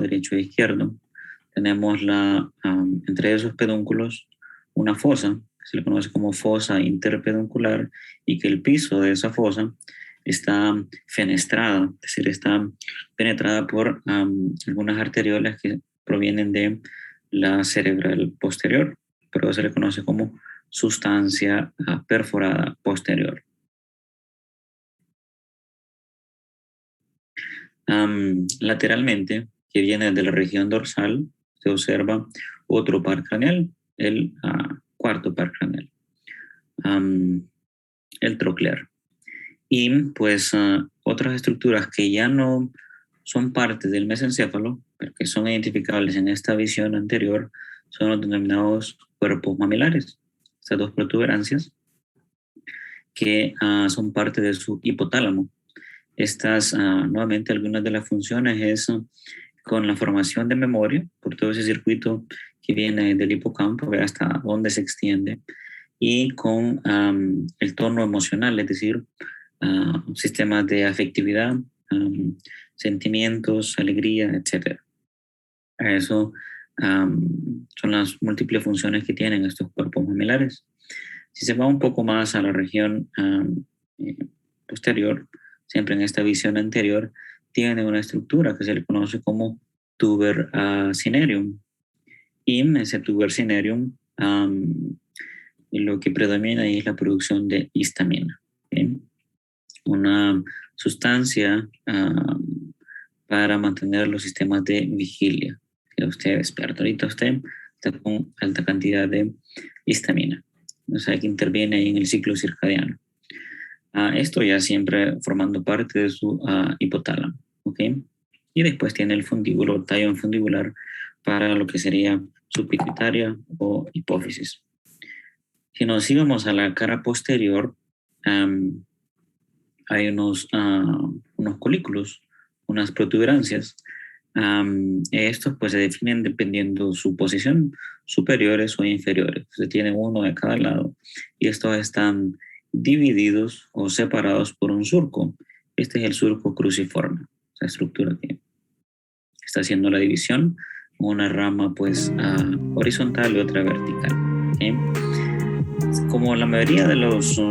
derecho e izquierdo. Tenemos entre esos pedúnculos una fosa, que se le conoce como fosa interpeduncular, y que el piso de esa fosa está fenestrada, es decir, está penetrada por algunas arteriolas que provienen de la cerebral posterior, pero se le conoce como sustancia perforada posterior. Lateralmente, que viene de la región dorsal, se observa otro par craneal, el cuarto par craneal, el troclear. Y pues otras estructuras que ya no son parte del mesencéfalo, pero que son identificables en esta visión anterior, son los denominados cuerpos mamilares, estas dos protuberancias que son parte de su hipotálamo. Estas, nuevamente, algunas de las funciones es con la formación de memoria, por todo ese circuito que viene del hipocampo, ve hasta dónde se extiende, y con el tono emocional, es decir, sistemas de afectividad, sentimientos, alegría, etc. Eso son las múltiples funciones que tienen estos cuerpos mamilares. Si se va un poco más a la región posterior, siempre en esta visión anterior, tiene una estructura que se le conoce como tuber cinereum. Y en ese tuber cinereum lo que predomina ahí es la producción de histamina, ¿okay? Una sustancia para mantener los sistemas de vigilia. Si usted despierta, ahorita usted está con alta cantidad de histamina, o sea que interviene ahí en el ciclo circadiano. Esto ya siempre formando parte de su hipotálamo, ¿ok? Y después tiene el fundíbulo, tallo fundibular, para lo que sería su pituitaria o hipófisis. Si nos íbamos a la cara posterior, hay unos colículos, unas protuberancias. Estos pues se definen dependiendo su posición, superiores o inferiores. Se tiene uno de cada lado y estos están divididos o separados por un surco. Este es el surco cruciforme, esa estructura que está haciendo la división, una rama pues horizontal y otra vertical. ¿Okay? Como la mayoría de los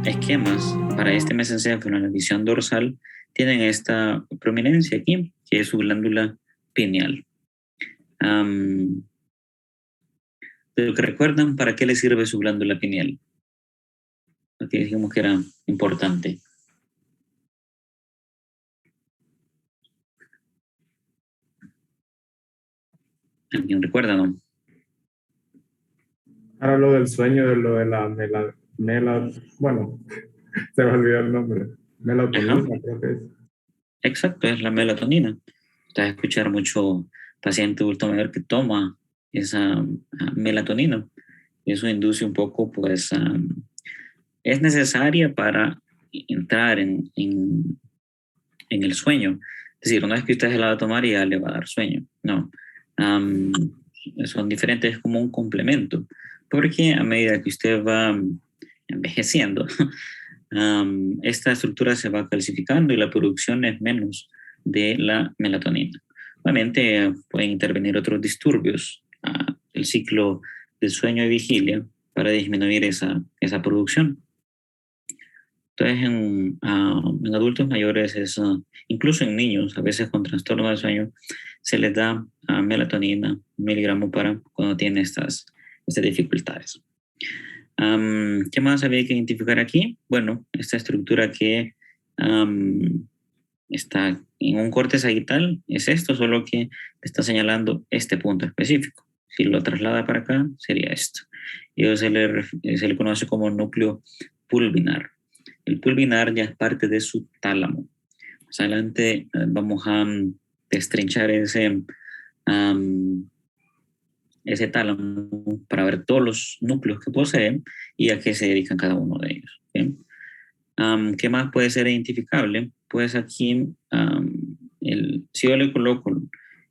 esquemas para este mesencéfalo en la visión dorsal tienen esta prominencia aquí, que es su glándula pineal. ¿De lo que recuerdan para qué le sirve su glándula pineal? Porque dijimos que era importante. ¿Alguien recuerda, no? Ahora lo del sueño, de lo de la bueno, se me olvidó el nombre. Melatonina, creo que es. Exacto, es la melatonina. Te vas a escuchar mucho paciente adulto mayor que toma esa melatonina. Eso induce un poco, pues, es necesaria para entrar en el sueño. Es decir, una vez que usted se la va a tomar ya le va a dar sueño. No. Son diferentes, es como un complemento. Porque a medida que usted va envejeciendo, esta estructura se va calcificando y la producción es menos de la melatonina. Obviamente pueden intervenir otros disturbios, el ciclo del sueño y vigilia, para disminuir esa producción. Entonces, en adultos mayores, incluso en niños, a veces con trastorno del sueño, se les da melatonina, 1 miligramo para cuando tienen estas dificultades. ¿Qué más había que identificar aquí? Bueno, esta estructura que está en un corte sagital es esto, solo que está señalando este punto específico. Si lo traslada para acá, sería esto. Y eso se le conoce como núcleo pulvinar. El pulvinar ya es parte de su tálamo. Más adelante vamos a destrinchar ese tálamo para ver todos los núcleos que posee y a qué se dedican cada uno de ellos. ¿Okay? ¿Qué más puede ser identificable? Pues aquí, si yo le coloco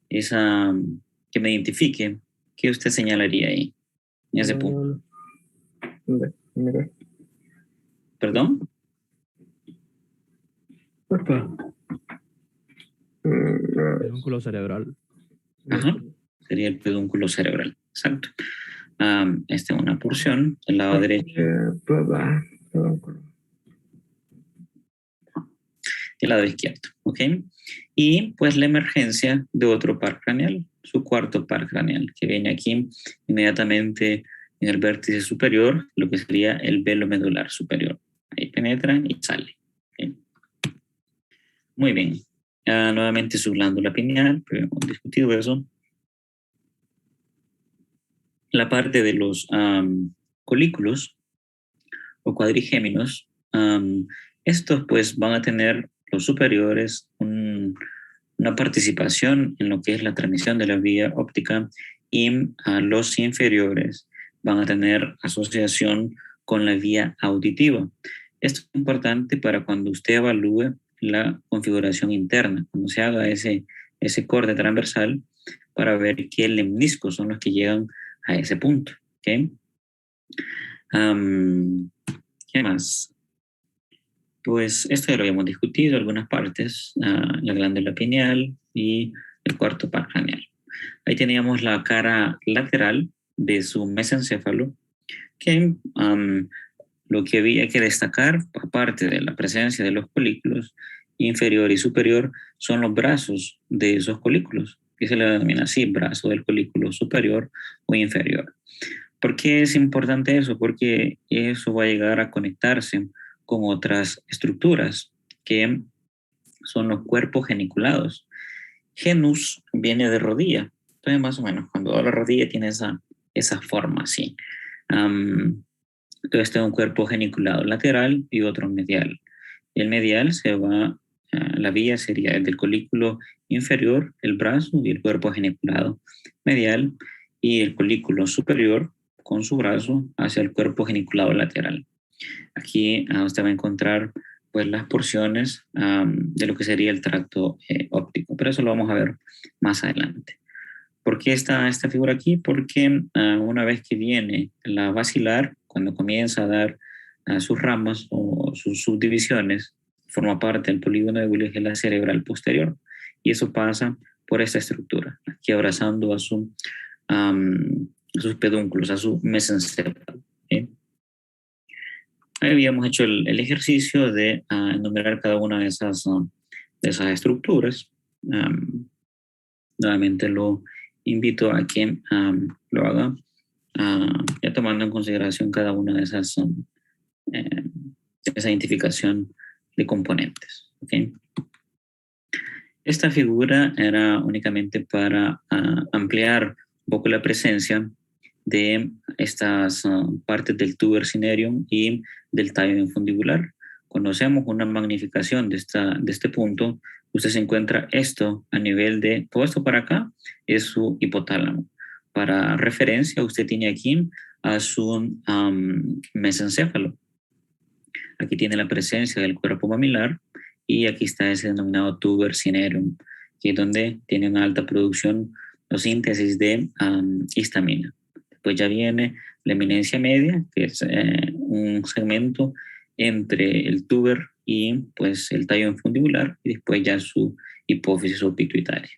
esa que me identifique, ¿qué usted señalaría ahí? En ese punto. Mira. ¿Perdón? Pedúnculo cerebral. Ajá, sería el pedúnculo cerebral, exacto. Esta es una porción, el lado derecho y el lado izquierdo, ¿ok? Y pues la emergencia de otro par craneal, su cuarto par craneal, que viene aquí inmediatamente en el vértice superior, lo que sería el velo medular superior. Ahí penetra y sale. ¿Okay? Muy bien. Nuevamente su glándula pineal, pero hemos discutido eso. La parte de los colículos o cuadrigéminos, estos pues van a tener los superiores una participación en lo que es la transmisión de la vía óptica y los inferiores van a tener asociación con la vía auditiva. Esto es importante para cuando usted evalúe la configuración interna, cuando se haga ese corte transversal para ver qué lemniscos son los que llegan a ese punto. ¿Okay? ¿Qué más? Pues esto ya lo habíamos discutido, algunas partes, la glándula pineal y el cuarto par craneal. Ahí teníamos la cara lateral de su mesencéfalo, que lo que había que destacar, aparte de la presencia de los colículos inferior y superior, son los brazos de esos colículos, que se le denomina así, brazo del colículo superior o inferior. ¿Por qué es importante eso? Porque eso va a llegar a conectarse con otras estructuras que son los cuerpos geniculados. Genus viene de rodilla, entonces más o menos cuando la rodilla tiene esa forma así. Entonces tengo un cuerpo geniculado lateral y otro medial. El medial la vía sería el del colículo inferior, el brazo y el cuerpo geniculado medial, y el colículo superior con su brazo hacia el cuerpo geniculado lateral. Aquí usted va a encontrar pues las porciones de lo que sería el tracto óptico, pero eso lo vamos a ver más adelante. ¿Por qué está esta figura aquí? Porque una vez que viene la basilar, cuando comienza a dar sus ramas o sus subdivisiones, forma parte del polígono de Willis cerebral posterior, y eso pasa por esta estructura, aquí abrazando a sus pedúnculos, a su mesencéfalo. ¿Sí? Ahí habíamos hecho el ejercicio de enumerar cada una de esas estructuras. Nuevamente lo invito a que lo haga ya tomando en consideración cada una de esa identificación de componentes. ¿Okay? Esta figura era únicamente para ampliar un poco la presencia de estas partes del tuber cinereum y del tallo infundibular. Cuando hacemos una magnificación de este punto, usted se encuentra esto a nivel de, todo esto para acá es su hipotálamo. Para referencia, usted tiene aquí a su mesencéfalo. Aquí tiene la presencia del cuerpo mamilar y aquí está ese denominado tuber cinereum, que es donde tiene una alta producción o síntesis de histamina. Después ya viene la eminencia media, que es un segmento entre el tuber y pues el tallo infundibular, y después ya su hipófisis o pituitaria.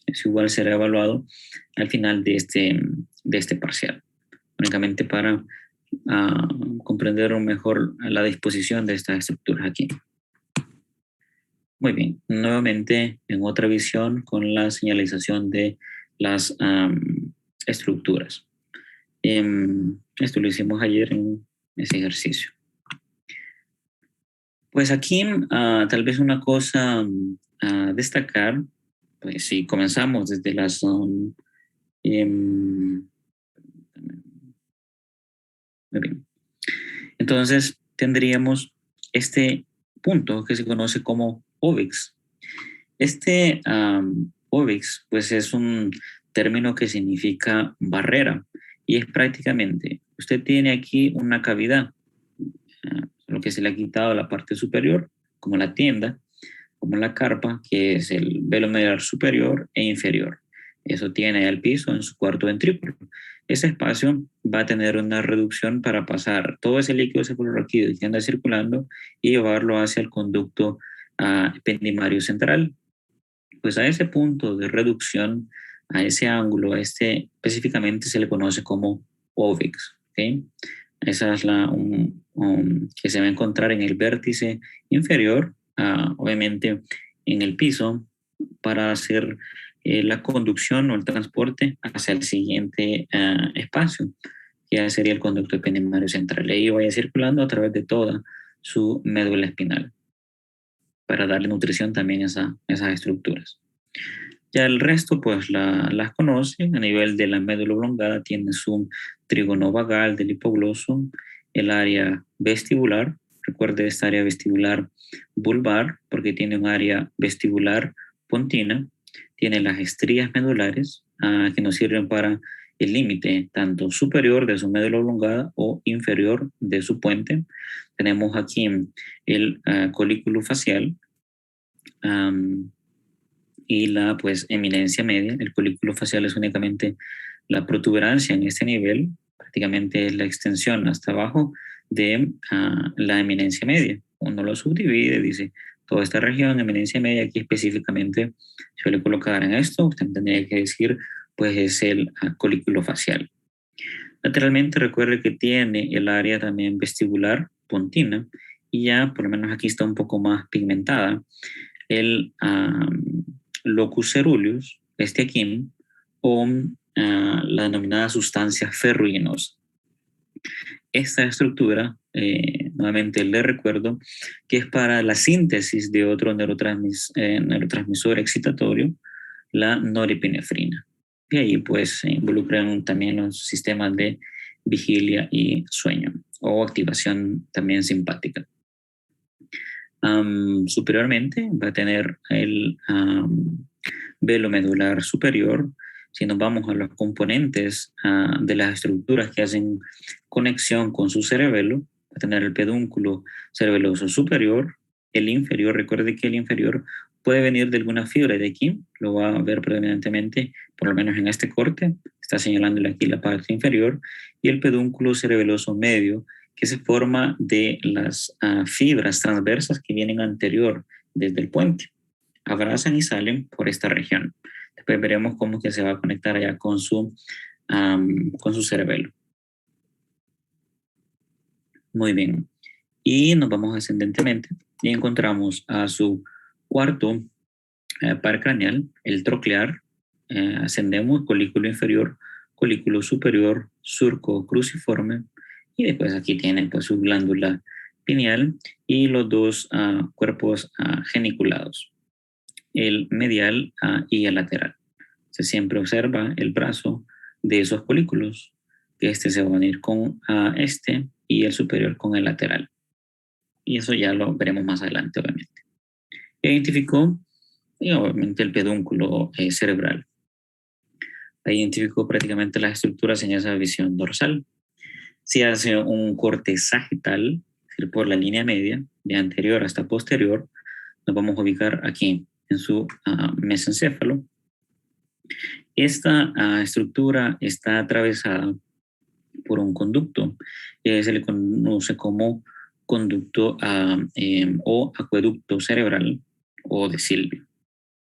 Eso igual será evaluado al final de este parcial, únicamente para comprender mejor la disposición de estas estructuras aquí. Muy bien, nuevamente en otra visión con la señalización de las estructuras. Esto lo hicimos ayer en ese ejercicio. Pues aquí tal vez una cosa a destacar, pues si comenzamos desde las muy bien. Entonces tendríamos este punto que se conoce como orbix. Este orbix pues es un término que significa barrera y es prácticamente, usted tiene aquí una cavidad, lo que se le ha quitado la parte superior, como la tienda, como la carpa, que es el velo medular superior e inferior. Eso tiene el piso en su cuarto ventrículo. Ese espacio va a tener una reducción para pasar todo ese líquido cefalorraquídeo que anda circulando y llevarlo hacia el conducto ependimario central. Pues a ese punto de reducción a ese ángulo, a este específicamente se le conoce como ovex. ¿Okay? Esa es que se va a encontrar en el vértice inferior, obviamente en el piso, para hacer la conducción o el transporte hacia el siguiente espacio, que ya sería el conducto epidemio central. Y vaya circulando a través de toda su médula espinal para darle nutrición también a esas estructuras. Ya el resto, pues las conocen. A nivel de la médula oblongada tiene su trígono vagal del hipogloso, el área vestibular. Recuerde esta área vestibular vulvar, porque tiene un área vestibular pontina. Tiene las estrías medulares, que nos sirven para el límite tanto superior de su médula oblongada o inferior de su puente. Tenemos aquí el colículo facial, y la pues eminencia media. El colículo facial es únicamente la protuberancia en este nivel, prácticamente es la extensión hasta abajo de la eminencia media. Uno lo subdivide, dice toda esta región, eminencia media, aquí específicamente si yo le colocara en esto, usted tendría que decir pues es el colículo facial. Lateralmente recuerde que tiene el área también vestibular pontina, y ya por lo menos aquí está un poco más pigmentada el locus ceruleus, este aquí, o la denominada sustancia ferruginosa. Esta estructura, nuevamente le recuerdo, que es para la síntesis de otro neurotransmisor excitatorio, la norepinefrina. Y ahí pues se involucran también los sistemas de vigilia y sueño, o activación también simpática. Superiormente va a tener el velo medular superior. Si nos vamos a los componentes de las estructuras que hacen conexión con su cerebelo, va a tener el pedúnculo cerebeloso superior, el inferior. Recuerde que el inferior puede venir de alguna fibra de aquí, lo va a ver predominantemente, por lo menos en este corte, está señalándole aquí la parte inferior, y el pedúnculo cerebeloso medio, que se forma de las fibras transversas que vienen anterior desde el puente. Abrazan y salen por esta región. Después veremos cómo que se va a conectar allá con su cerebelo. Muy bien. Y nos vamos ascendentemente y encontramos a su cuarto par craneal, el troclear. Ascendemos, colículo inferior, colículo superior, surco cruciforme, y después aquí tienen pues su glándula pineal y los dos cuerpos geniculados, el medial y el lateral. Se siempre observa el brazo de esos colículos, que este se va a unir con este y el superior con el lateral. Y eso ya lo veremos más adelante, obviamente. Identificó, y obviamente, el pedúnculo cerebral. Identificó prácticamente las estructuras en esa visión dorsal. Si hace un corte sagital, es decir, por la línea media, de anterior hasta posterior, nos vamos a ubicar aquí en su mesencéfalo. Esta estructura está atravesada por un conducto, se le conoce como conducto o acueducto cerebral o de Silvio.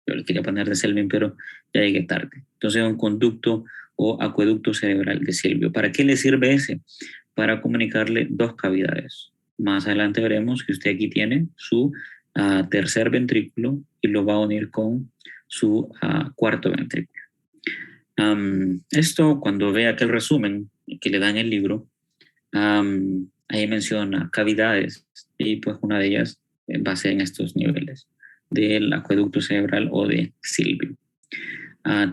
Yo le quería poner de Selvin, pero ya llegué tarde. Entonces, un conducto o acueducto cerebral de Silvio. ¿Para qué le sirve ese? Para comunicarle dos cavidades. Más adelante veremos que usted aquí tiene su tercer ventrículo y lo va a unir con su cuarto ventrículo. Esto, cuando vea aquel resumen que le da en el libro, ahí menciona cavidades, y pues una de ellas va a ser en estos niveles del acueducto cerebral o de Silvio.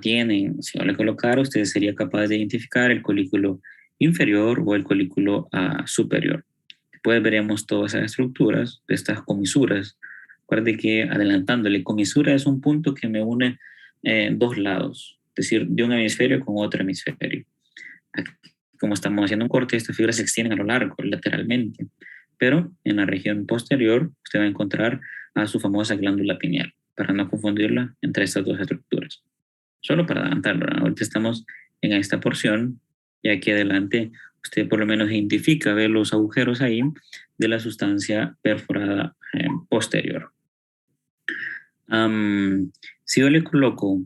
Tienen, si yo le colocara, usted sería capaz de identificar el colículo inferior o el colículo superior. Después veremos todas esas estructuras de estas comisuras. Recuerde que, adelantándole, comisura es un punto que me une dos lados, es decir, de un hemisferio con otro hemisferio. Aquí, como estamos haciendo un corte, estas fibras se extienden a lo largo, lateralmente, pero en la región posterior usted va a encontrar a su famosa glándula pineal, para no confundirla entre estas dos estructuras. Solo para adelantarlo, ahorita estamos en esta porción, y aquí adelante usted por lo menos identifica, ve los agujeros ahí de la sustancia perforada posterior. Si yo le coloco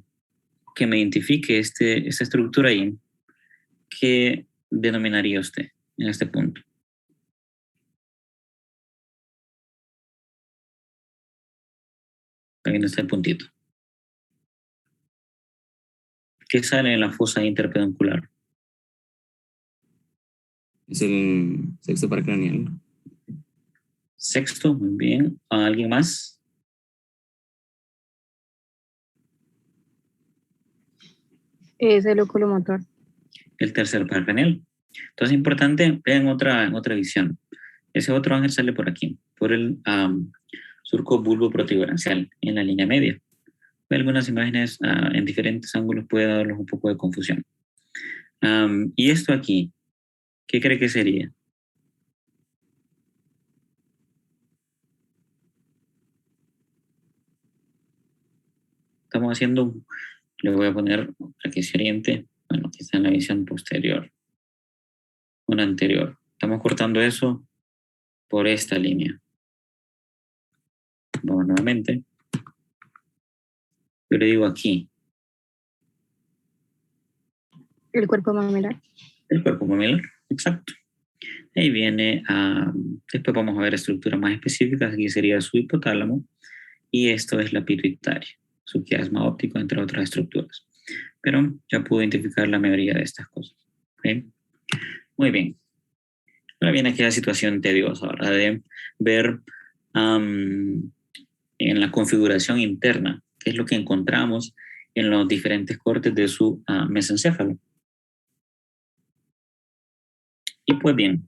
que me identifique esta estructura ahí, ¿qué denominaría usted en este punto? Ahí está el puntito. ¿Qué sale en la fosa interpeduncular? Es el sexto paracraneal. Sexto, muy bien. ¿Alguien más? Es el oculomotor. El tercer paracraneal. Entonces, importante, vean otra visión. Ese otro ángel sale por aquí, por el surco bulbo protuberancial, en la línea media. Ve algunas imágenes en diferentes ángulos, puede darles un poco de confusión. Y esto aquí, ¿qué cree que sería? Estamos haciendo, le voy a poner otra que es oriente, bueno, que está en la visión posterior, una anterior. Estamos cortando eso por esta línea. Vamos nuevamente. Yo le digo aquí. El cuerpo mamelar. El cuerpo mamelar, exacto. Ahí viene, después vamos a ver estructuras más específicas, aquí sería su hipotálamo, y esto es la pituitaria, su quiasma óptico, entre otras estructuras. Pero ya puedo identificar la mayoría de estas cosas. ¿Okay? Muy bien. Ahora viene aquella situación tediosa, ¿verdad? De ver en la configuración interna qué es lo que encontramos en los diferentes cortes de su mesencéfalo. Y pues bien,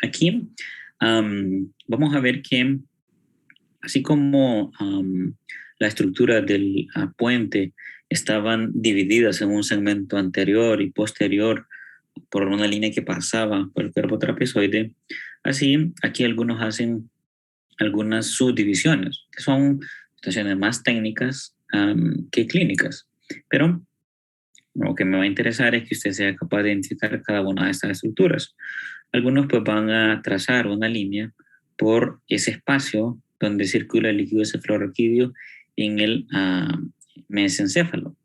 aquí vamos a ver que así como la estructura del puente estaban divididas en un segmento anterior y posterior por una línea que pasaba por el cuerpo trapezoide, así aquí algunos hacen algunas subdivisiones, que son situaciones más técnicas que clínicas. Pero lo que me va a interesar es que usted sea capaz de identificar cada una de estas estructuras. Algunos pues van a trazar una línea por ese espacio donde circula el líquido cefalorraquídeo en el mesencéfalo.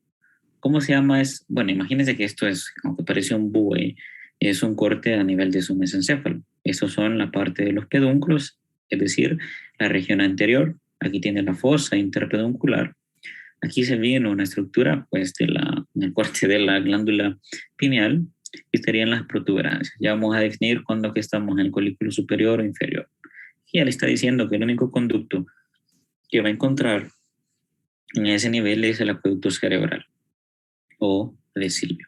¿Cómo se llama? Bueno, imagínense que esto es, aunque parece un bue, es un corte a nivel de su mesencéfalo. Estos son la parte de los pedúnculos, es decir, la región anterior. Aquí tiene la fosa interpeduncular. Aquí se viene una estructura pues, del corte de la glándula pineal y estarían las protuberancias. Ya vamos a definir cuándo que estamos en el colículo superior o inferior. Y ya le está diciendo que el único conducto que va a encontrar en ese nivel es el acueducto cerebral o de Silvio.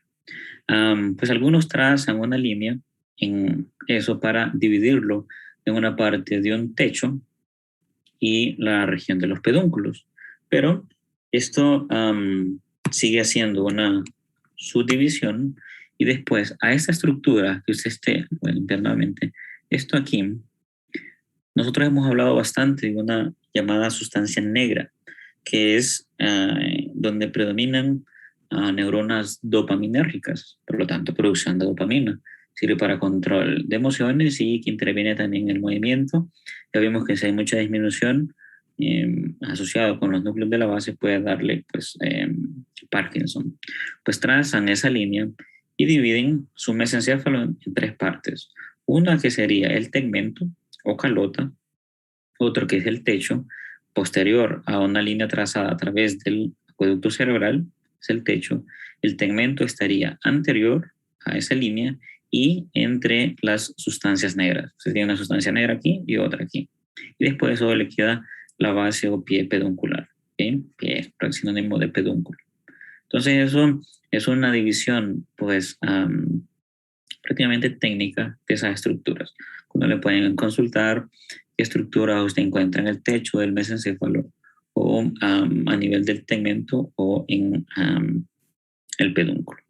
Pues algunos trazan una línea en eso para dividirlo en una parte de un techo y la región de los pedúnculos. Pero esto sigue haciendo una subdivisión y después a esta estructura que usted esté internamente, esto aquí, nosotros hemos hablado bastante de una llamada sustancia negra, que es donde predominan neuronas dopaminérgicas, por lo tanto producción de dopamina. Sirve para control de emociones y que interviene también en el movimiento. Ya vimos que si hay mucha disminución asociado con los núcleos de la base puede darle pues, Parkinson. Pues trazan esa línea y dividen su mesencéfalo en tres partes. Una que sería el tegmento o calota, otro que es el techo, posterior a una línea trazada a través del acueducto cerebral, es el techo. El tegmento estaría anterior a esa línea y entre las sustancias negras. Sería una sustancia negra aquí y otra aquí. Y después de eso le queda la base o pie peduncular. ¿Okay? Pie es sinónimo de pedúnculo. Entonces eso es una división pues prácticamente técnica de esas estructuras. Cuando le pueden consultar qué estructura usted encuentra en el techo del mesencéfalo o a nivel del tegmento o en el pedúnculo.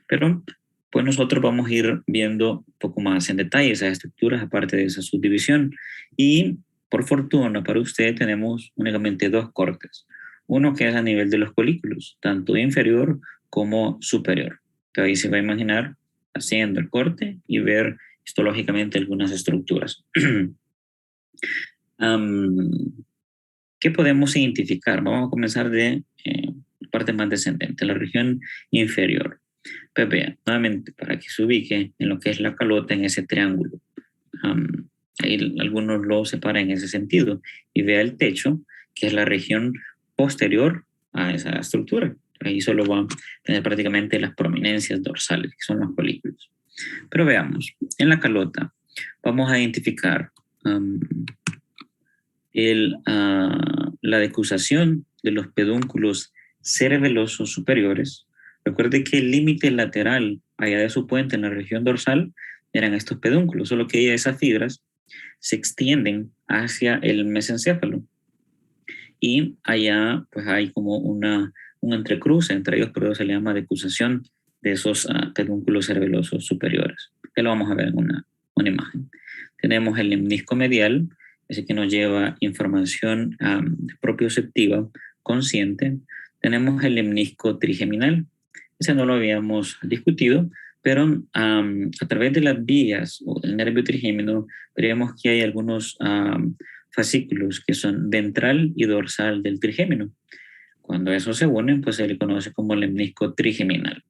Pero pues nosotros vamos a ir viendo un poco más en detalle esas estructuras aparte de esa subdivisión y por fortuna para usted tenemos únicamente dos cortes. Uno que es a nivel de los colículos, tanto inferior como superior. Entonces ahí se va a imaginar haciendo el corte y ver histológicamente algunas estructuras. ¿Qué podemos identificar? Vamos a comenzar de parte más descendente, la región inferior. Pues vean, nuevamente, para que se ubique en lo que es la calota en ese triángulo. Ahí algunos lo separan en ese sentido. Y vea el techo, que es la región posterior a esa estructura. Ahí solo van a tener prácticamente las prominencias dorsales, que son los folículos. Pero veamos, en la calota vamos a identificar la decusación de los pedúnculos cerebelosos superiores. Recuerde que el límite lateral allá de su puente en la región dorsal eran estos pedúnculos, solo que esas fibras se extienden hacia el mesencéfalo. Y allá pues hay como un entrecruce entre ellos, pero se le llama decusación de esos pedúnculos cerebelosos superiores. Que lo vamos a ver en una imagen. Tenemos el lemnisco medial, ese que nos lleva información propioceptiva consciente. Tenemos el lemnisco trigeminal, ese no lo habíamos discutido, pero a través de las vías o del nervio trigémino veremos que hay algunos fascículos que son ventral y dorsal del trigémino. Cuando esos se unen, pues se le conoce como lemnisco trigeminal.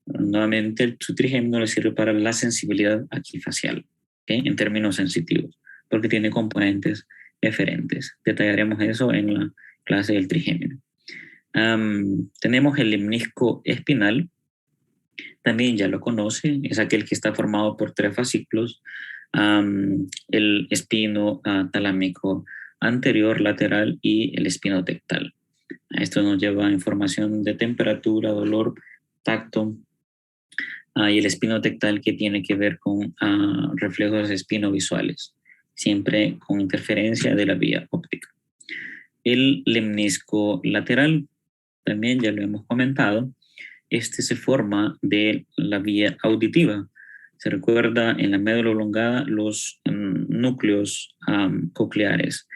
Nuevamente, su trigémino le sirve para la sensibilidad aquí facial, ¿okay? En términos sensitivos, porque tiene componentes eferentes. Detallaremos eso en la clase del trigémino. Tenemos el lemnisco espinal, también ya lo conoce, es aquel que está formado por 3 fascículos, el espino talámico anterior, lateral y el espino tectal. Esto nos lleva información de temperatura, dolor, tacto, y el espino tectal que tiene que ver con reflejos espinovisuales, siempre con interferencia de la vía óptica. El lemnisco lateral, también ya lo hemos comentado, este se forma de la vía auditiva. Se recuerda en la médula oblongada los núcleos cocleares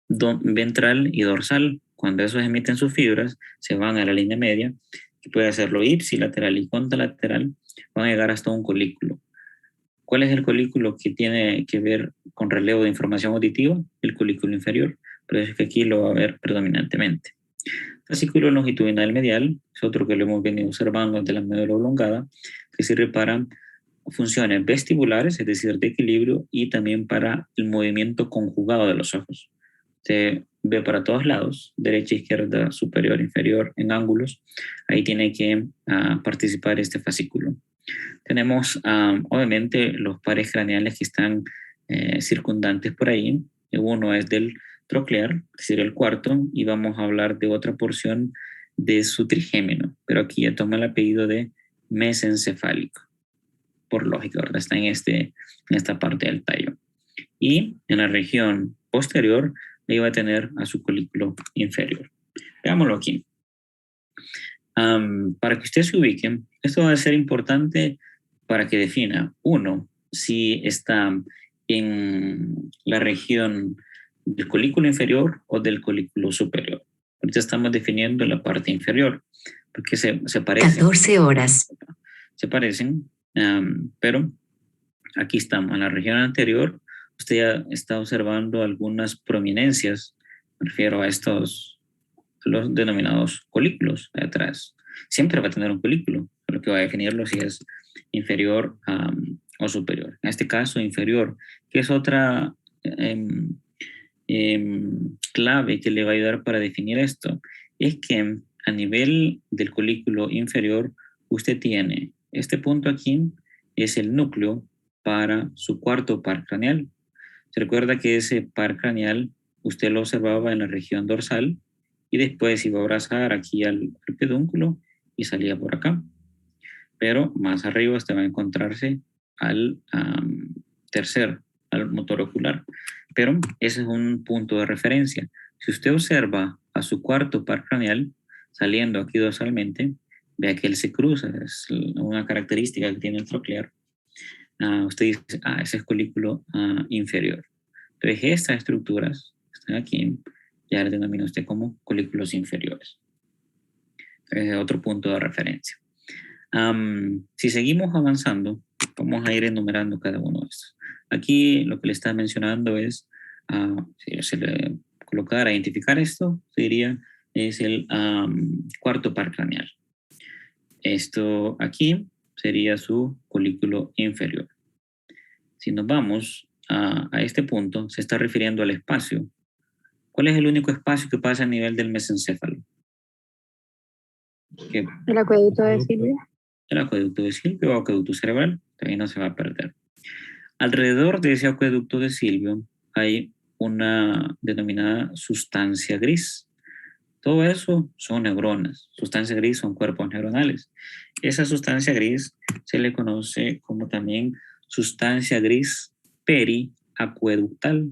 ventral y dorsal. Cuando esos emiten sus fibras, se van a la línea media, que puede hacerlo ipsilateral y contralateral, van a llegar hasta un colículo. ¿Cuál es el colículo que tiene que ver con relevo de información auditiva? El colículo inferior, pero es que aquí lo va a ver predominantemente. Fascículo longitudinal medial es otro que lo hemos venido observando ante la médula oblongada, que sirve para funciones vestibulares, es decir, de equilibrio, y también para el movimiento conjugado de los ojos. Se ve para todos lados, derecha, izquierda, superior, inferior, en ángulos. Ahí tiene que participar este fascículo. Tenemos obviamente los pares craneales que están circundantes por ahí. Uno es del troclear, es decir, el cuarto, y vamos a hablar de otra porción de su trigémino, pero aquí ya toma el apellido de mesencefálico, por lógica, ¿verdad? Está en esta parte del tallo. Y en la región posterior, ahí va a tener a su colículo inferior. Veámoslo aquí. Para que usted se ubique, esto va a ser importante para que defina, uno, si está en la región del colículo inferior o del colículo superior. Ahorita estamos definiendo la parte inferior, porque se parecen. 14 horas. Se parecen, pero aquí estamos, en la región anterior, usted ya está observando algunas prominencias, me refiero a los denominados colículos de atrás. Siempre va a tener un colículo, lo que va a definirlo si es inferior o superior. En este caso, inferior, que es otra clave que le va a ayudar para definir esto, es que a nivel del colículo inferior, usted tiene este punto aquí, es el núcleo para su cuarto par craneal. Se recuerda que ese par craneal usted lo observaba en la región dorsal y después iba a abrazar aquí al pedúnculo y salía por acá. Pero más arriba usted va a encontrarse al motor ocular. Pero ese es un punto de referencia. Si usted observa a su cuarto par craneal saliendo aquí dorsalmente, vea que él se cruza, es una característica que tiene el troclear. Usted dice, ese es colículo inferior. Entonces, estas estructuras que están aquí, ya las denomina usted como colículos inferiores. Entonces, otro punto de referencia. Si seguimos avanzando, vamos a ir enumerando cada uno de estos. Aquí lo que le está mencionando es, si se le colocara a identificar esto, se diría es el cuarto par craneal. Esto aquí sería su colículo inferior. Si nos vamos a este punto, se está refiriendo al espacio. ¿Cuál es el único espacio que pasa a nivel del mesencéfalo? El acueducto de Silvio. El acueducto de Silvio o acueducto cerebral, también no se va a perder. Alrededor de ese acueducto de Silvio hay una denominada sustancia gris. Todo eso son neuronas. Sustancia gris son cuerpos neuronales. Esa sustancia gris se le conoce como también sustancia gris periacueductal.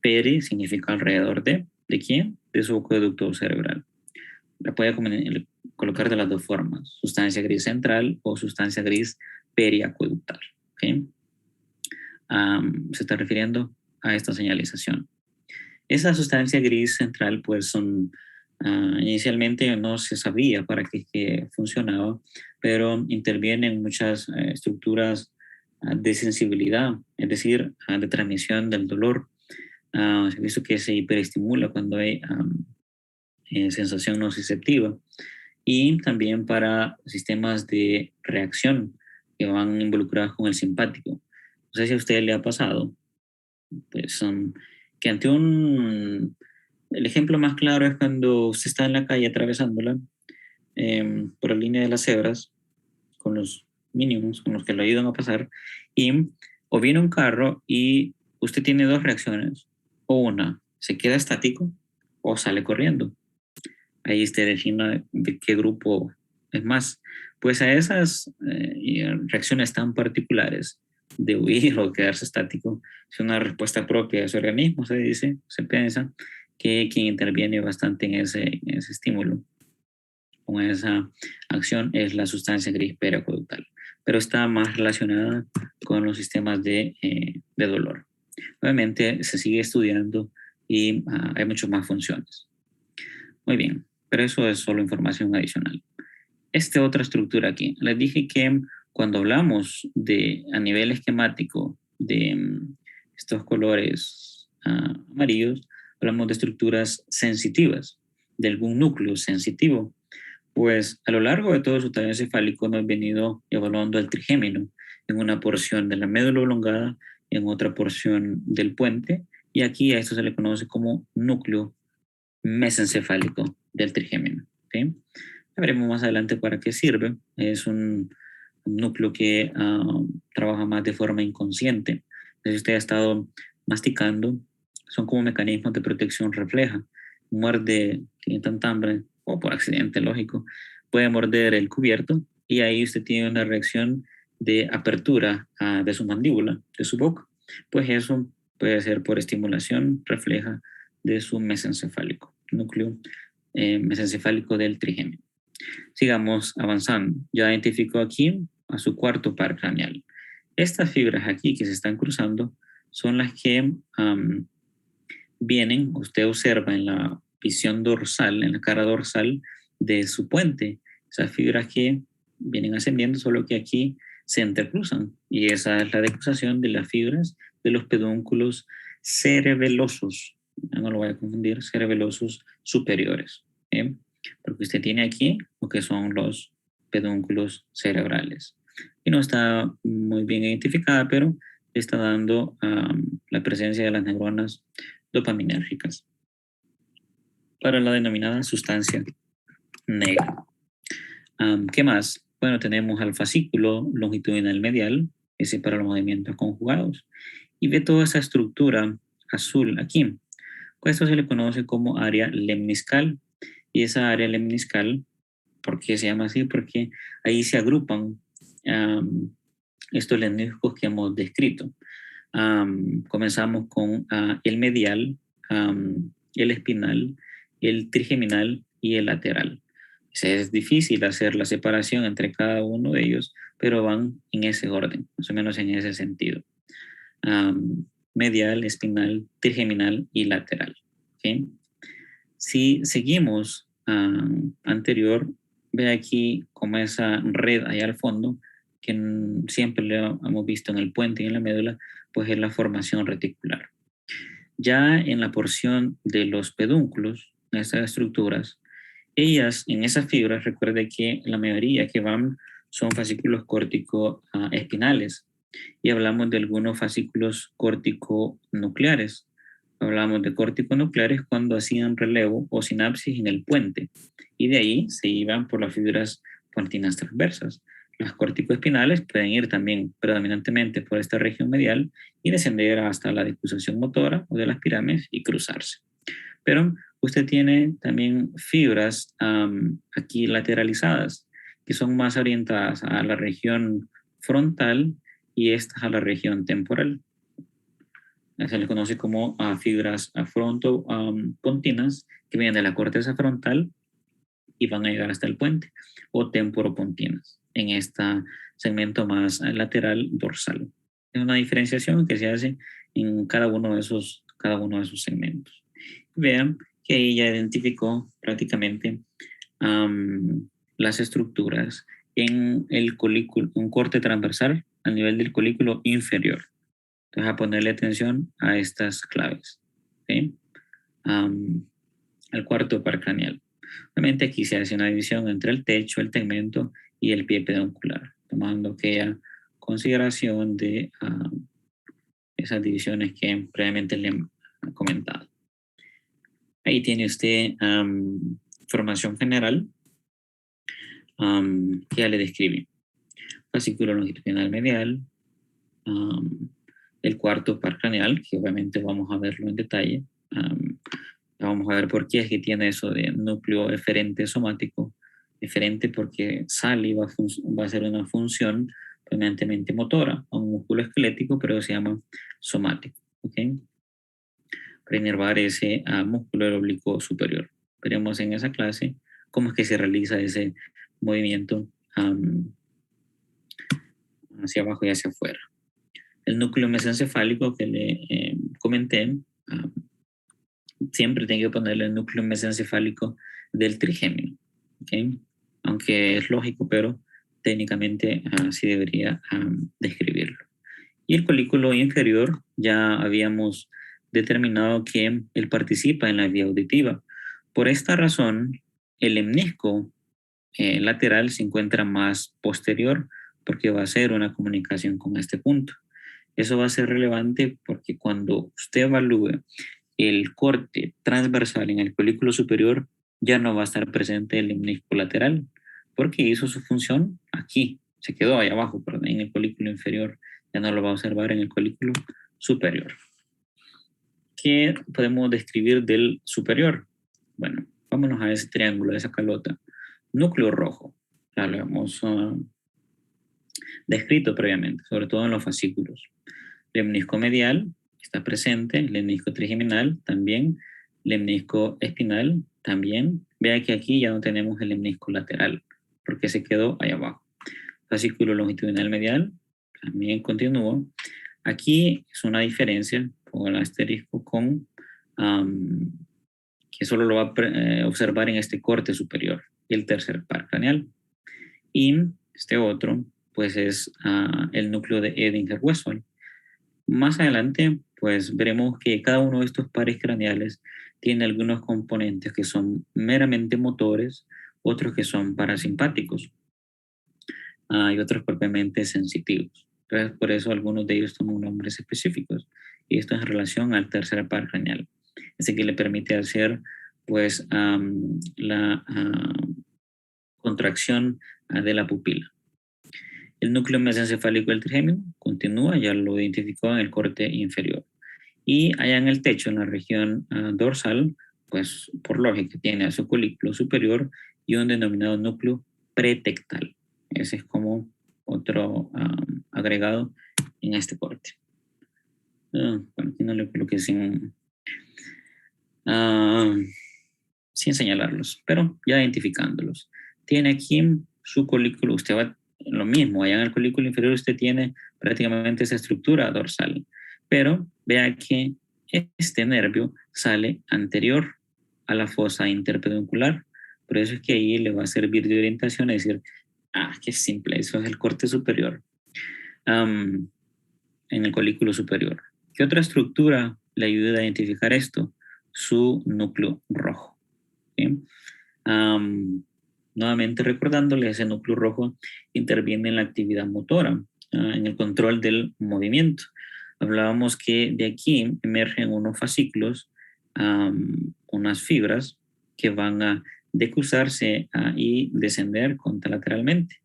Peri significa alrededor de. ¿De quién? De su acueducto cerebral. La puede colocar de las dos formas, sustancia gris central o sustancia gris periacueductal. ¿Okay? Se está refiriendo a esta señalización. Esa sustancia gris central, pues inicialmente no se sabía para qué funcionaba, pero interviene en muchas estructuras de sensibilidad, es decir, de transmisión del dolor. Se ha visto que se hiperestimula cuando hay sensación nociceptiva, y también para sistemas de reacción que van involucrados con el simpático. No sé si a usted le ha pasado, pues que ante el ejemplo más claro es cuando usted está en la calle atravesándola por la línea de las cebras con los mínimos, con los que lo ayudan a pasar, y o viene un carro y usted tiene dos reacciones, o una, se queda estático o sale corriendo. Ahí usted define de qué grupo es más. Pues a esas reacciones tan particulares de huir o quedarse estático, es una respuesta propia de su organismo, se dice, se piensa que quien interviene bastante en ese estímulo, con esa acción, es la sustancia gris periacueductal, pero está más relacionada con los sistemas de dolor. Obviamente se sigue estudiando y hay muchas más funciones. Muy bien, pero eso es solo información adicional. Esta otra estructura aquí, les dije que cuando hablamos a nivel esquemático de estos colores amarillos, hablamos de estructuras sensitivas, de algún núcleo sensitivo. Pues a lo largo de todo su tallo encefálico hemos venido evaluando el trigémino en una porción de la médula oblongada, en otra porción del puente, y aquí a esto se le conoce como núcleo mesencefálico del trigémino. ¿Okay? Ya veremos más adelante para qué sirve. Es un núcleo que trabaja más de forma inconsciente. Si usted ha estado masticando, son como mecanismos de protección refleja. Muerde, tiene tanta hambre, o por accidente, lógico, puede morder el cubierto y ahí usted tiene una reacción de apertura de su mandíbula, de su boca. Pues eso puede ser por estimulación refleja de su mesencefálico, núcleo mesencefálico del trigémino. Sigamos avanzando. Ya identificó aquí a su cuarto par craneal. Estas fibras aquí que se están cruzando son las que vienen, usted observa en la visión dorsal, en la cara dorsal de su puente. Esas fibras que vienen ascendiendo, solo que aquí se entrecruzan. Y esa es la decruzación de las fibras de los pedúnculos cerebelosos. No lo voy a confundir, cerebelosos superiores. Porque usted tiene aquí lo que son los pedúnculos cerebrales. Y no está muy bien identificada, pero está dando la presencia de las neuronas dopaminérgicas para la denominada sustancia negra. ¿Qué más? Bueno, tenemos al fascículo longitudinal medial, ese para los movimientos conjugados. Y ve toda esa estructura azul aquí. Pues esto se le conoce como área lemniscal. Y esa área lemniscal, ¿por qué se llama así? Porque ahí se agrupan estos lemniscos que hemos descrito. Comenzamos con el medial, el espinal, el trigeminal y el lateral. Es difícil hacer la separación entre cada uno de ellos, pero van en ese orden, más o menos en ese sentido. Medial, espinal, trigeminal y lateral. ¿Okay? Si seguimos anterior, ve aquí como esa red ahí al fondo, que siempre lo hemos visto en el puente y en la médula, pues es la formación reticular. Ya en la porción de los pedúnculos, estas estructuras, ellas, en esas fibras, recuerde que la mayoría que van son fascículos córtico-espinales, y hablamos de algunos fascículos córtico-nucleares. Hablamos de córtico-nucleares cuando hacían relevo o sinapsis en el puente, y de ahí se iban por las fibras pontinas transversas. Las córtico-espinales pueden ir también predominantemente por esta región medial y descender hasta la disposición motora o de las pirámides y cruzarse. Pero usted tiene también fibras aquí lateralizadas, que son más orientadas a la región frontal y estas a la región temporal. Se les conoce como fibras frontopontinas, que vienen de la corteza frontal y van a llegar hasta el puente, o temporopontinas, en este segmento más lateral dorsal. Es una diferenciación que se hace en cada uno de esos segmentos. Vean que ahí ya identificó prácticamente las estructuras en el colículo, un corte transversal a nivel del colículo inferior. Entonces, a ponerle atención a estas claves. ¿Sí? Al cuarto par craneal. Obviamente aquí se hace una división entre el techo, el tegmento y el pie peduncular, tomando aquella consideración de esas divisiones que previamente le he comentado. Ahí tiene usted formación general que ya le describí. Fascículo longitudinal medial, el cuarto par craneal, que obviamente vamos a verlo en detalle. Vamos a ver por qué es que tiene eso de núcleo eferente somático. Eferente porque sale y va a hacer una función permanentemente motora a un músculo esquelético, pero se llama somático. ¿Okay? Para inervar ese músculo del oblicuo superior. Veremos en esa clase cómo es que se realiza ese movimiento hacia abajo y hacia afuera. El núcleo mesencefálico que le comenté, siempre tengo que ponerle el núcleo mesencefálico del trigémino. ¿Okay? Aunque es lógico, pero técnicamente sí debería describirlo. Y el colículo inferior, ya habíamos determinado que él participa en la vía auditiva. Por esta razón, el lemnisco lateral se encuentra más posterior porque va a ser una comunicación con este punto. Eso va a ser relevante porque cuando usted evalúe el corte transversal en el colículo superior, ya no va a estar presente el lemnisco lateral porque hizo su función aquí, se quedó ahí abajo, perdón, en el colículo inferior, ya no lo va a observar en el colículo superior. ¿Qué podemos describir del superior? Bueno, vámonos a ese triángulo, a esa calota. Núcleo rojo, ya lo hemos descrito previamente, sobre todo en los fascículos. Lemnisco medial está presente, lemnisco trigeminal también, lemnisco espinal también. Vea que aquí ya no tenemos el lemnisco lateral, porque se quedó ahí abajo. Fascículo longitudinal medial también continúa. Aquí es una diferencia, pongo el asterisco con que solo lo va a observar en este corte superior, el tercer par craneal. Y este otro, pues es el núcleo de Edinger-Westphal. Más adelante, pues veremos que cada uno de estos pares craneales tiene algunos componentes que son meramente motores, otros que son parasimpáticos y otros propiamente sensitivos. Entonces, por eso algunos de ellos toman nombres específicos. Y esto es en relación al tercer par craneal. Ese que le permite hacer, pues, la contracción de la pupila. El núcleo mesencefálico del trigémino continúa, ya lo identificó en el corte inferior. Y allá en el techo, en la región dorsal, pues por lógica tiene a su colículo superior y un denominado núcleo pretectal. Ese es como otro agregado en este corte. Bueno, aquí no le coloqué sin señalarlos, pero ya identificándolos. Tiene aquí su colículo, usted va lo mismo, allá en el colículo inferior usted tiene prácticamente esa estructura dorsal, pero vea que este nervio sale anterior a la fosa interpeduncular, por eso es que ahí le va a servir de orientación, es decir, qué simple, eso es el corte superior, en el colículo superior. ¿Qué otra estructura le ayuda a identificar esto? Su núcleo rojo. ¿sí? Nuevamente recordándole, ese núcleo rojo interviene en la actividad motora, en el control del movimiento. Hablábamos que de aquí emergen unos fascículos, unas fibras que van a decusarse y descender contralateralmente.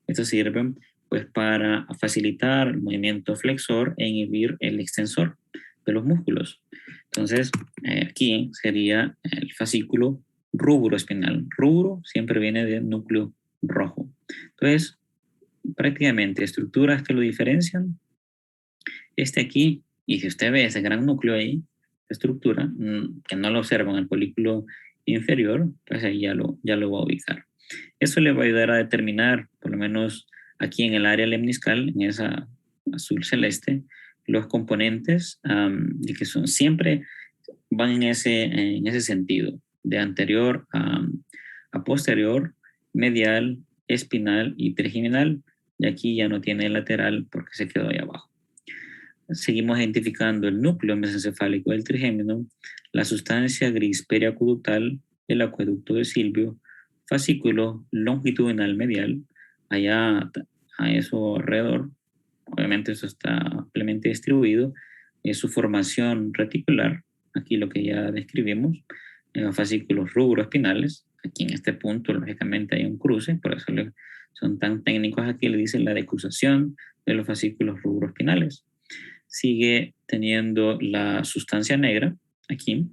Esto sirve pues para facilitar el movimiento flexor e inhibir el extensor de los músculos. Entonces, aquí sería el fascículo rubro espinal. Rubro siempre viene del núcleo rojo. Entonces, prácticamente estructuras que lo diferencian, este aquí, y si usted ve ese gran núcleo ahí, estructura, que no lo observa en el folículo inferior, pues ahí ya lo va a ubicar. Eso le va a ayudar a determinar, por lo menos aquí en el área lemniscal, en esa azul celeste, los componentes y que son siempre van en ese sentido, de anterior a posterior, medial, espinal y trigeminal, y aquí ya no tiene lateral porque se quedó ahí abajo. Seguimos identificando el núcleo mesencefálico del trigémino, la sustancia gris periacuductal, el acueducto de Silvio, fascículo longitudinal medial, allá a eso alrededor, obviamente eso está ampliamente distribuido, su formación reticular, aquí lo que ya describimos, fascículos rubroespinales, aquí en este punto lógicamente hay un cruce, por eso son tan técnicos aquí, le dicen la decruzación de los fascículos rubroespinales. Sigue teniendo la sustancia negra aquí,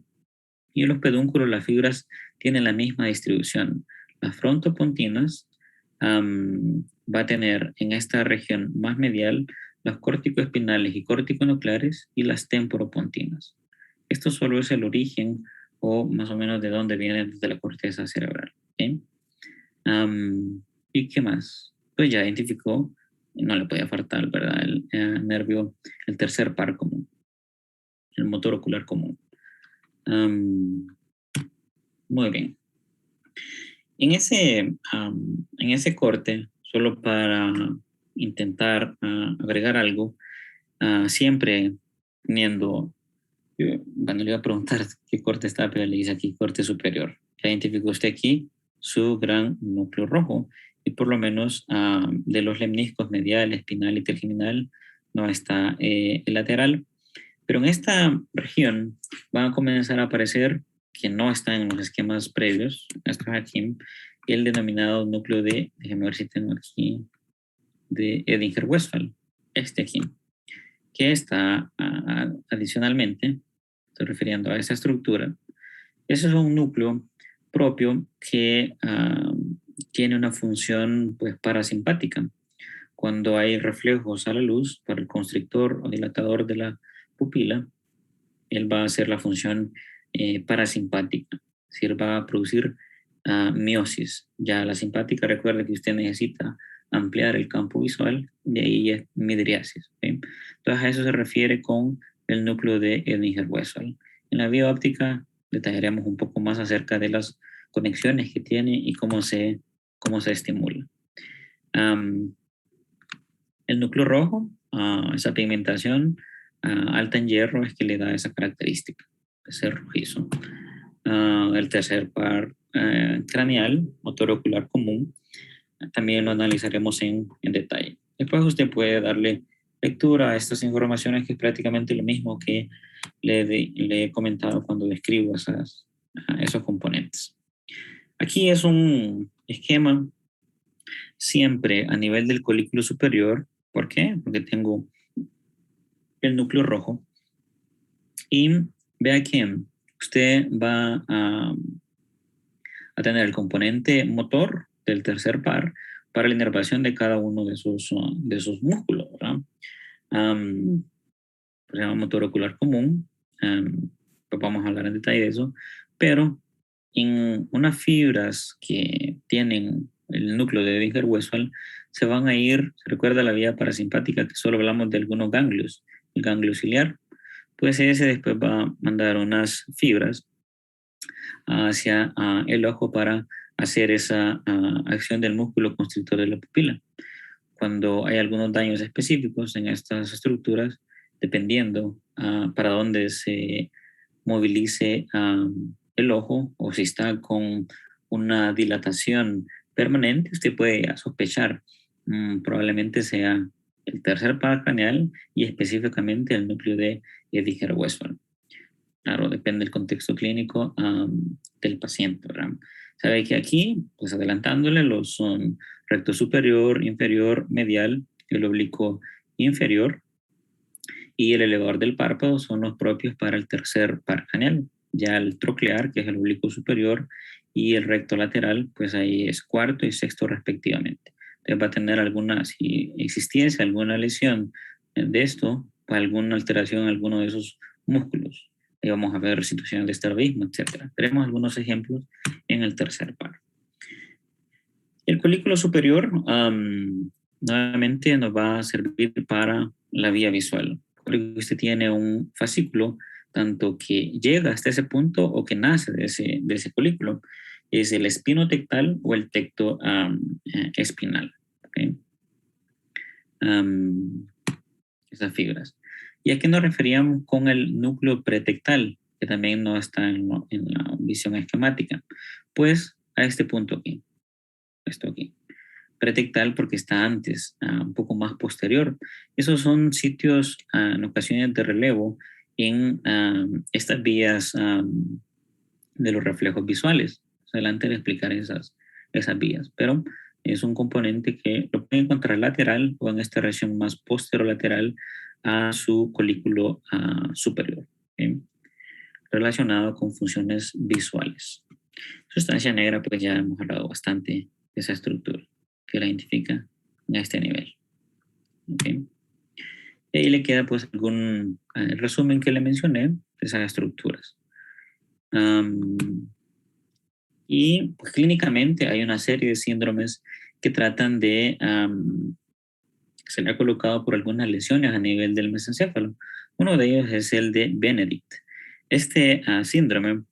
y en los pedúnculos las fibras tienen la misma distribución. Las frontopontinas va a tener en esta región más medial los córticoespinales y córticonucleares y las temporopontinas. Esto solo es el origen o más o menos de dónde viene desde la corteza cerebral. ¿Okay? ¿Y qué más? Pues ya identificó, no le podía faltar, ¿verdad? El nervio, el tercer par común, el motor ocular común. Muy bien. En ese corte, solo para intentar agregar algo, siempre teniendo, bueno, le iba a preguntar qué corte está, pero le dice aquí corte superior. Ya identificó usted aquí su gran núcleo rojo, y por lo menos de los lemniscos medial, espinal y trigeminal no está el lateral. Pero en esta región van a comenzar a aparecer, que no están en los esquemas previos, estos aquí, el denominado núcleo déjeme ver si tengo aquí, de Edinger-Westphal, este aquí, que está adicionalmente, estoy refiriendo a esa estructura. Ese es un núcleo propio que tiene una función pues parasimpática. Cuando hay reflejos a la luz para el constrictor o dilatador de la pupila, él va a hacer la función parasimpática, es decir, va a producir miosis. Ya la simpática, recuerda que usted necesita ampliar el campo visual, de ahí es midriasis. ¿Okay? Entonces a eso se refiere con el núcleo de Edinger-Westphal. En la vía óptica detallaremos un poco más acerca de las conexiones que tiene y cómo se estimula. El núcleo rojo, esa pigmentación alta en hierro es que le da esa característica de ser rojizo. El tercer par craneal, motor ocular común, también lo analizaremos en detalle. Después usted puede darle lectura a estas informaciones, que es prácticamente lo mismo que le he comentado cuando describo esos componentes. Aquí es un esquema siempre a nivel del colículo superior. ¿Por qué? Porque tengo el núcleo rojo y vea que usted va a tener el componente motor del tercer par para la inervación de cada uno de sus músculos, ¿verdad? Se llama motor ocular común, pues vamos a hablar en detalle de eso, pero en unas fibras que tienen el núcleo de Edinger-Westphal se van a ir, se recuerda la vía parasimpática que solo hablamos de algunos ganglios, el ganglio ciliar, pues ese después va a mandar unas fibras hacia el ojo para hacer esa acción del músculo constrictor de la pupila. Cuando hay algunos daños específicos en estas estructuras, dependiendo para dónde se movilice el ojo o si está con una dilatación permanente, usted puede sospechar probablemente sea el tercer par craneal y específicamente el núcleo de Edinger-Westphal. Claro, depende del contexto clínico del paciente, ¿verdad? Sabe que aquí, pues adelantándole, los son recto superior, inferior, medial, el oblicuo inferior y el elevador del párpado son los propios para el tercer par craneal. Ya el troclear, que es el oblicuo superior, y el recto lateral, pues ahí es cuarto y sexto respectivamente. Entonces va a tener alguna, si existiese alguna lesión de esto, o alguna alteración en alguno de esos músculos. Ahí vamos a ver situaciones de estrabismo, etc. Veremos algunos ejemplos en el tercer par. El colículo superior nuevamente nos va a servir para la vía visual. Porque usted tiene un fascículo tanto que llega hasta ese punto o que nace de ese colículo. Es el espino tectal o el tecto espinal. ¿Okay? Esas fibras. ¿Y a qué nos referíamos con el núcleo pretectal? Que también no está en la visión esquemática. Pues a este punto aquí. Esto aquí. Pretectal porque está antes, un poco más posterior. Esos son sitios en ocasiones de relevo en estas vías de los reflejos visuales. Adelante le explicaré esas vías, pero es un componente que lo pueden encontrar lateral o en esta región más posterolateral a su colículo superior, ¿okay? Relacionado con funciones visuales. Sustancia negra, pues ya hemos hablado bastante de esa estructura que la identifica a este nivel. ¿Okay? Y ahí le queda pues algún resumen que le mencioné de esas estructuras. Y pues, clínicamente hay una serie de síndromes que tratan de se le ha colocado por algunas lesiones a nivel del mesencéfalo. Uno de ellos es el de Benedict. Este síndrome,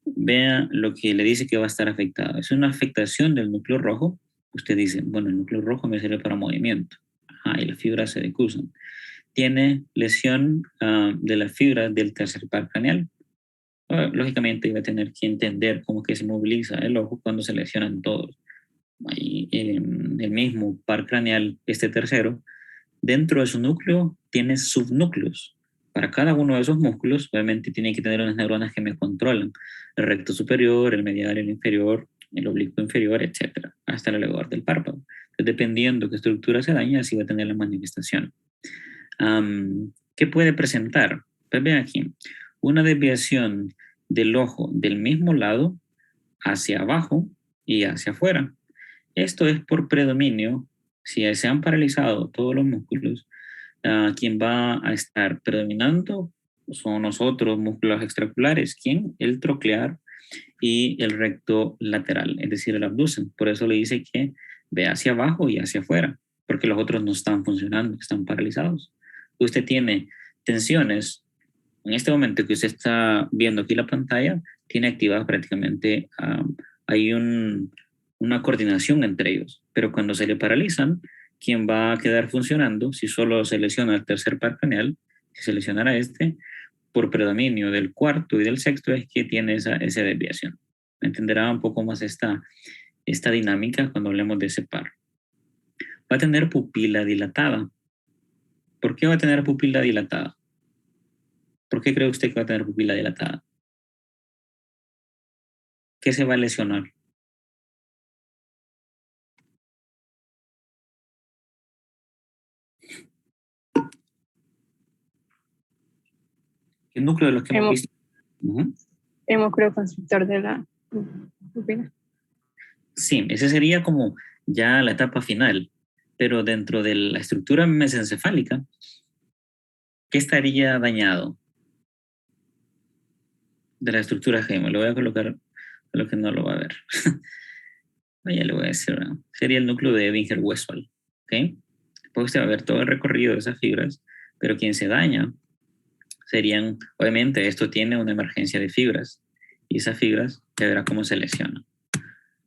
vea lo que le dice que va a estar afectado. Es una afectación del núcleo rojo. Usted dice, bueno, el núcleo rojo me sirve para movimiento. Ajá, y las fibras se decusan. Tiene lesión de las fibras del tercer par craneal. Lógicamente iba a tener que entender cómo que se moviliza el ojo cuando se lesionan todos. Ahí, el mismo par craneal, este tercero, dentro de su núcleo tiene subnúcleos. Para cada uno de esos músculos, obviamente tiene que tener unas neuronas que me controlan. El recto superior, el medial, el inferior, el oblicuo inferior, etc. Hasta el elevador del párpado. Entonces, dependiendo qué estructura se daña, así va a tener la manifestación. ¿Qué puede presentar? Pues vean aquí, una desviación del ojo del mismo lado hacia abajo y hacia afuera. Esto es por predominio. Si se han paralizado todos los músculos, quien va a estar predominando son los otros músculos extraculares. ¿Quién? El troclear y el recto lateral, es decir, el abducen. Por eso le dice que ve hacia abajo y hacia afuera, porque los otros no están funcionando, están paralizados. Usted tiene tensiones. En este momento que usted está viendo aquí la pantalla, tiene activada prácticamente, hay una coordinación entre ellos, pero cuando se le paralizan, ¿quién va a quedar funcionando? Si solo se lesiona el tercer par craneal, si se lesionara este, por predominio del cuarto y del sexto es que tiene esa desviación. Entenderá un poco más esta dinámica cuando hablemos de ese par. Va a tener pupila dilatada. ¿Por qué va a tener pupila dilatada? ¿Por qué cree usted que va a tener pupila dilatada? ¿Qué se va a lesionar? ¿Qué núcleo de los que hemos visto? El músculo constructor de la pupila. Sí, ese sería como ya la etapa final, pero dentro de la estructura mesencefálica, ¿qué estaría dañado? De la estructura gema, lo voy a colocar a lo que no lo va a ver. Ya le voy a decir, ¿no? Sería el núcleo de Edinger-Westphal, ¿ok? Después usted va a ver todo el recorrido de esas fibras, pero quien se daña serían, obviamente esto tiene una emergencia de fibras, y esas fibras ya verá cómo se lesionan.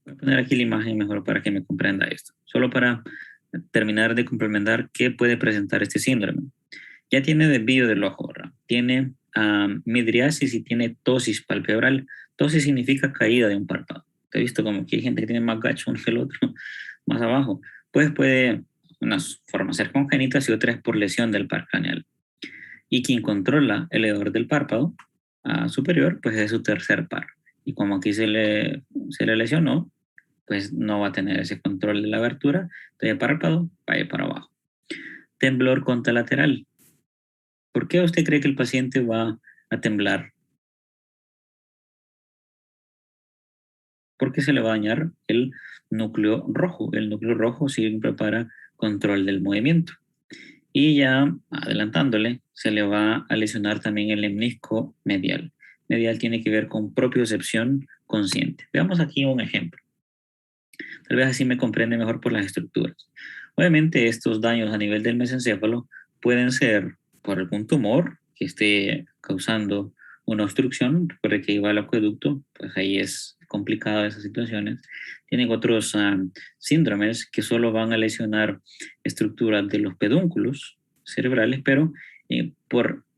Voy a poner aquí la imagen mejor para que me comprenda esto. Solo para terminar de complementar qué puede presentar este síndrome. Ya tiene desvío del ojo, ¿verdad? Tiene midriasis y tiene ptosis palpebral. Entonces significa caída de un párpado. Te he visto como que hay gente que tiene más gacho uno que el otro, más abajo. Pues puede, unas formas ser congénitas y otras por lesión del par craneal. Y quien controla el hedor del párpado superior, pues es su tercer par. Y como aquí se le lesionó, pues no va a tener ese control de la abertura del párpado, vaya para abajo. Temblor contralateral. ¿Por qué usted cree que el paciente va a temblar? Porque se le va a dañar el núcleo rojo. El núcleo rojo siempre para control del movimiento. Y ya adelantándole, se le va a lesionar también el lemnisco medial. Medial tiene que ver con propiocepción consciente. Veamos aquí un ejemplo. Tal vez así me comprende mejor por las estructuras. Obviamente estos daños a nivel del mesencéfalo pueden ser por algún tumor que esté causando una obstrucción. Recuerde que iba al acueducto, pues ahí es complicada esas situaciones. Tienen otros síndromes que solo van a lesionar estructuras de los pedúnculos cerebrales, pero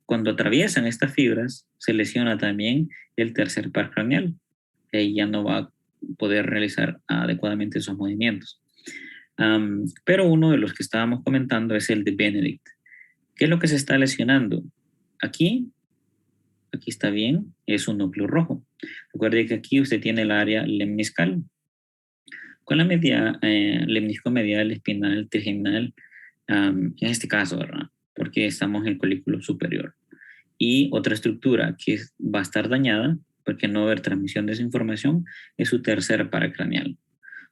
cuando atraviesan estas fibras se lesiona también el tercer par craneal. Ahí ya no va a poder realizar adecuadamente esos movimientos. Pero uno de los que estábamos comentando es el de Benedict. ¿Qué es lo que se está lesionando? Aquí está bien, es un núcleo rojo. Recuerde que aquí usted tiene el área lemniscal. Con la media, lemnisco medial, espinal, trigeminal, en este caso, ¿verdad? Porque estamos en el colículo superior. Y otra estructura que va a estar dañada, porque no va a haber transmisión de esa información, es su tercer paracraneal.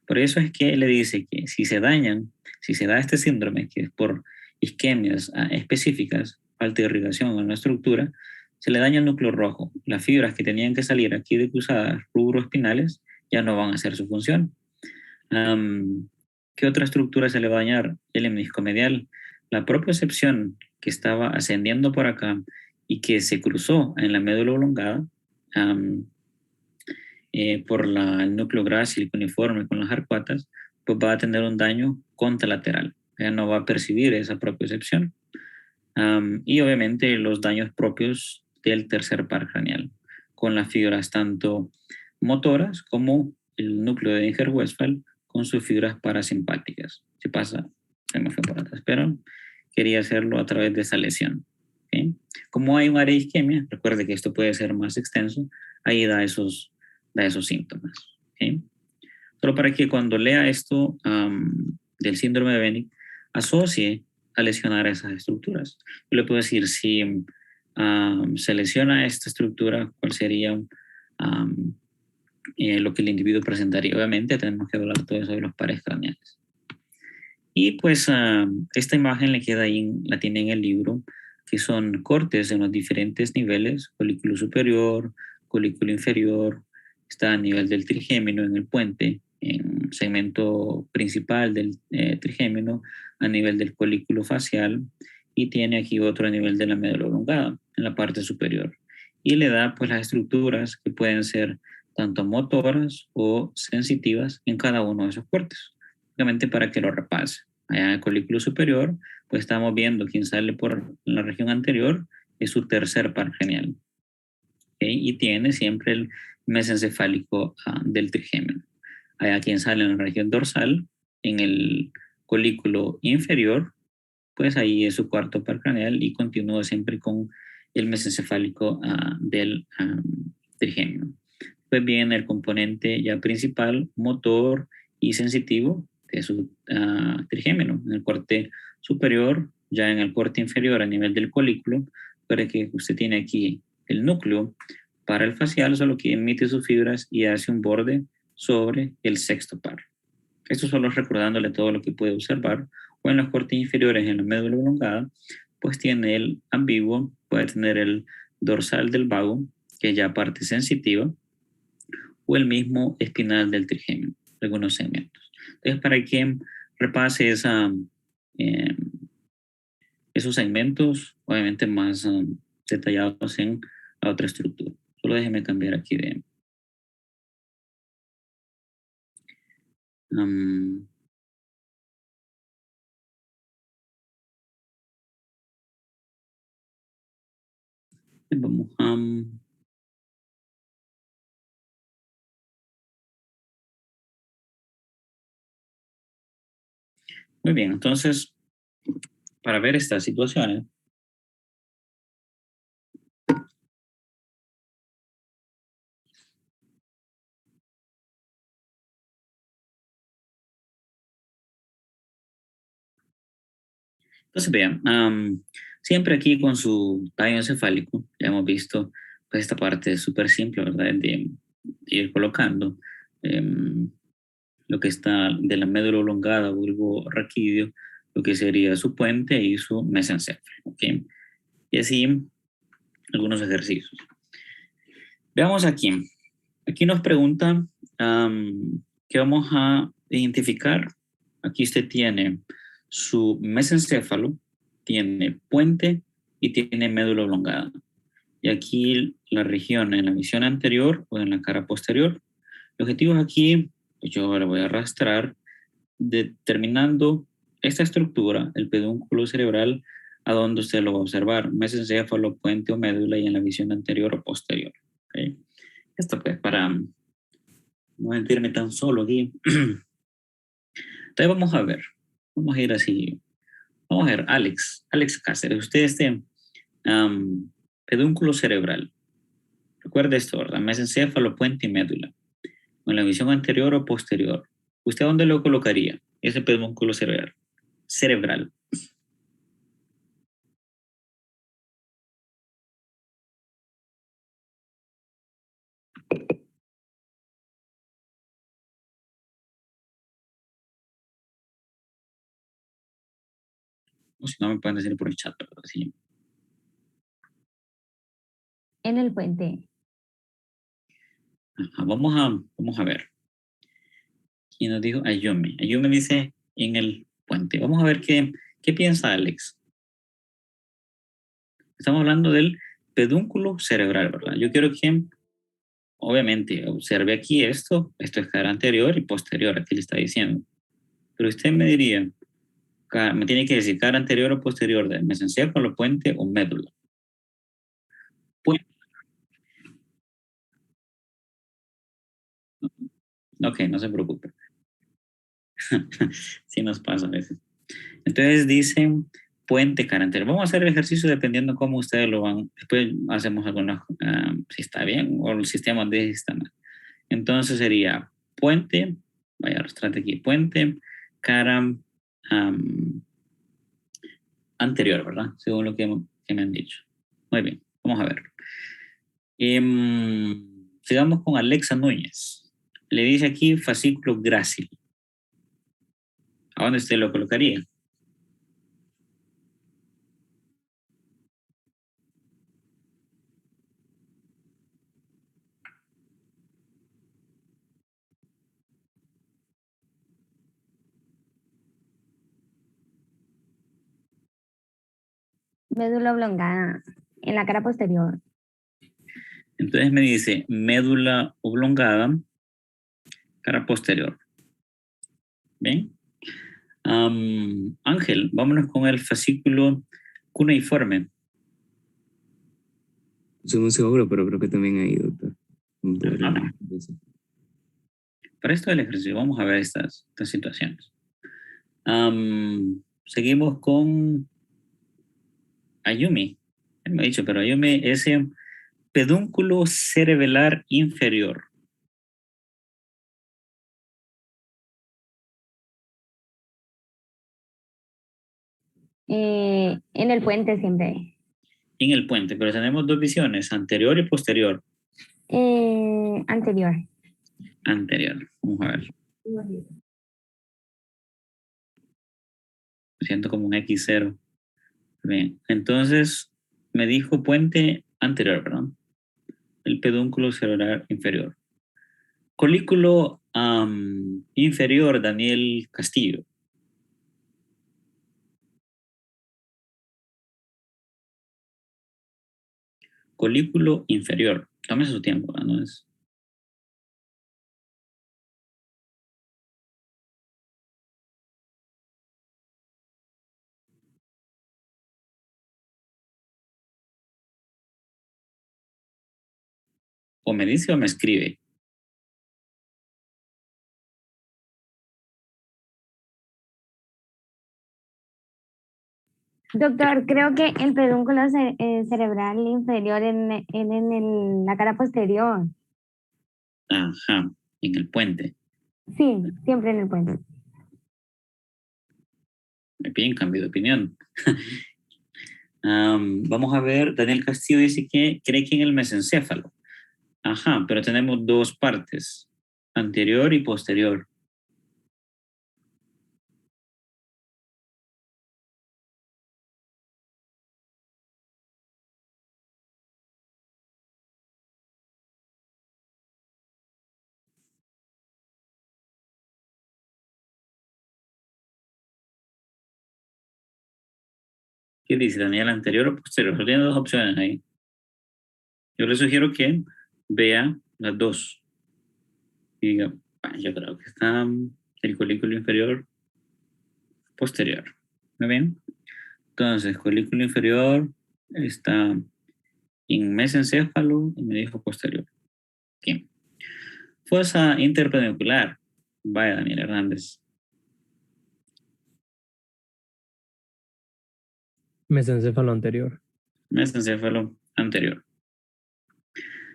Por eso es que le dice que si se dañan, si se da este síndrome, que es por isquemias específicas, falta de irrigación en la estructura, se le daña el núcleo rojo. Las fibras que tenían que salir aquí de cruzadas rubroespinales ya no van a hacer su función. ¿Qué otra estructura se le va a dañar? El hemisco medial. La propia sección que estaba ascendiendo por acá y que se cruzó en la médula oblongada, por el núcleo grácil cuneiforme con las arcuatas, pues va a tener un daño contralateral. Ella no va a percibir esa propiocepción. Y obviamente los daños propios del tercer par craneal, con las fibras tanto motoras como el núcleo de Enger-Westphal con sus fibras parasimpáticas. Se pasa, se me fue por atrás, pero quería hacerlo a través de esa lesión. ¿Okay? Como hay un área de isquemia, recuerde que esto puede ser más extenso, ahí da esos síntomas. ¿Okay? Solo para que cuando lea esto del síndrome de Bennick, asocie a lesionar esas estructuras. Yo le puedo decir, si se lesiona esta estructura, ¿cuál sería lo que el individuo presentaría? Obviamente tenemos que hablar todo eso de los pares craneales. Y pues esta imagen le queda ahí, la tiene en el libro, que son cortes en los diferentes niveles, colículo superior, colículo inferior, está a nivel del trigémino en el puente, en segmento principal del trigémino, a nivel del colículo facial, y tiene aquí otro a nivel de la médula oblongada, en la parte superior. Y le da pues las estructuras que pueden ser tanto motoras o sensitivas en cada uno de esos cortes, para que lo repase. Allá en el colículo superior, pues estamos viendo quien sale por la región anterior es su tercer par genial. ¿Okay? Y tiene siempre el mesencefálico del trigémino. Allá quien sale en la región dorsal, en el colículo inferior, pues ahí es su cuarto par craneal y continúa siempre con el mesencefálico del trigémino. Pues viene el componente ya principal, motor y sensitivo, de su trigémino, en el corte superior, ya en el corte inferior a nivel del colículo, para que usted tiene aquí el núcleo para el facial, solo que emite sus fibras y hace un borde sobre el sexto par. Esto solo recordándole todo lo que puede observar, o en los cortes inferiores en la médula oblongada, pues tiene el ambiguo, puede tener el dorsal del vago, que es ya parte sensitiva, o el mismo espinal del trigémino, algunos segmentos. Entonces, para que repase eh, esos segmentos, obviamente más detallados en la otra estructura. Solo déjeme cambiar aquí de... vamos a... Muy bien, entonces, para ver estas situaciones, entonces vean, siempre aquí con su tallo encefálico, ya hemos visto pues esta parte súper simple, ¿verdad? De ir colocando lo que está de la médula oblongada, bulbo raquídeo, lo que sería su puente y su mesencéfalo, ¿ok? Y así algunos ejercicios. Veamos aquí. Aquí nos pregunta que vamos a identificar. Aquí usted tiene su mesencéfalo, tiene puente y tiene médula oblongada. Y aquí la región en la visión anterior o en la cara posterior. El objetivo aquí, pues yo le voy a arrastrar determinando esta estructura, el pedúnculo cerebral, a donde usted lo va a observar, mesencéfalo, puente o médula y en la visión anterior o posterior. ¿Okay? Esto pues para no sentirme tan solo aquí. Entonces vamos a ir así, vamos a ver, Alex Cáceres, usted pedúnculo cerebral, recuerde esto, ¿verdad? Mesencéfalo, puente y médula, en la visión anterior o posterior. ¿Usted dónde lo colocaría? Ese pedúnculo cerebral. O si no, me pueden decir por el chat, ¿verdad? Sí. En el puente. Ajá, vamos a ver. ¿Quién nos dijo? Ayumi. Ayumi dice en el puente. Vamos a ver qué piensa Alex. Estamos hablando del pedúnculo cerebral, ¿verdad? Yo quiero que, obviamente, observe aquí esto es cara anterior y posterior, aquí le está diciendo. Pero usted me diría, me tiene que decir cara anterior o posterior del mesencéfalo, puente o médula. Puente. Ok, no se preocupe. Sí nos pasa a veces. Entonces dicen puente cara anterior. Vamos a hacer el ejercicio dependiendo cómo ustedes lo van. Después hacemos algunas, si está bien o el sistema de sistema. Entonces sería puente, vaya a arrastrarte aquí, puente, cara anterior, ¿verdad? Según lo que me han dicho. Muy bien, vamos a ver. Sigamos con Alexa Núñez. Le dice aquí fascículo grácil. ¿A dónde usted lo colocaría? Médula oblongada. En la cara posterior. Entonces me dice médula oblongada, cara posterior. ¿Bien? Ángel, vámonos con el fascículo cuneiforme. Soy muy seguro, pero creo que también hay, doctor. Ajá. Para esto del ejercicio, vamos a ver estas situaciones. Seguimos con Ayumi. Me ha dicho, pero Ayumi es pedúnculo cerebelar inferior. En el puente siempre. En el puente, pero tenemos dos visiones, anterior y posterior. Anterior. Anterior, vamos a ver. Siento como un X0. Bien, entonces me dijo puente anterior, perdón. El pedúnculo cerebral inferior. Colículo inferior, Daniel Castillo. Colículo inferior. Tómese su tiempo, ¿no? O me dice o me escribe. Doctor, creo que el pedúnculo cerebral inferior la cara posterior. Ajá, en el puente. Sí, siempre en el puente. Muy bien, cambio de opinión. Vamos a ver, Daniel Castillo dice que cree que en el mesencéfalo. Ajá, pero tenemos dos partes, anterior y posterior. ¿Qué dice Daniel, anterior o posterior? Solo tiene dos opciones ahí. Yo le sugiero que vea las dos y diga, "Ah, yo creo que está el colículo inferior posterior". ¿Muy bien? Entonces, colículo inferior está en mesencéfalo y me dijo posterior. Bien. Fosa interpendicular. Vaya, Daniel Hernández. Mesencéfalo anterior. Mesencéfalo anterior.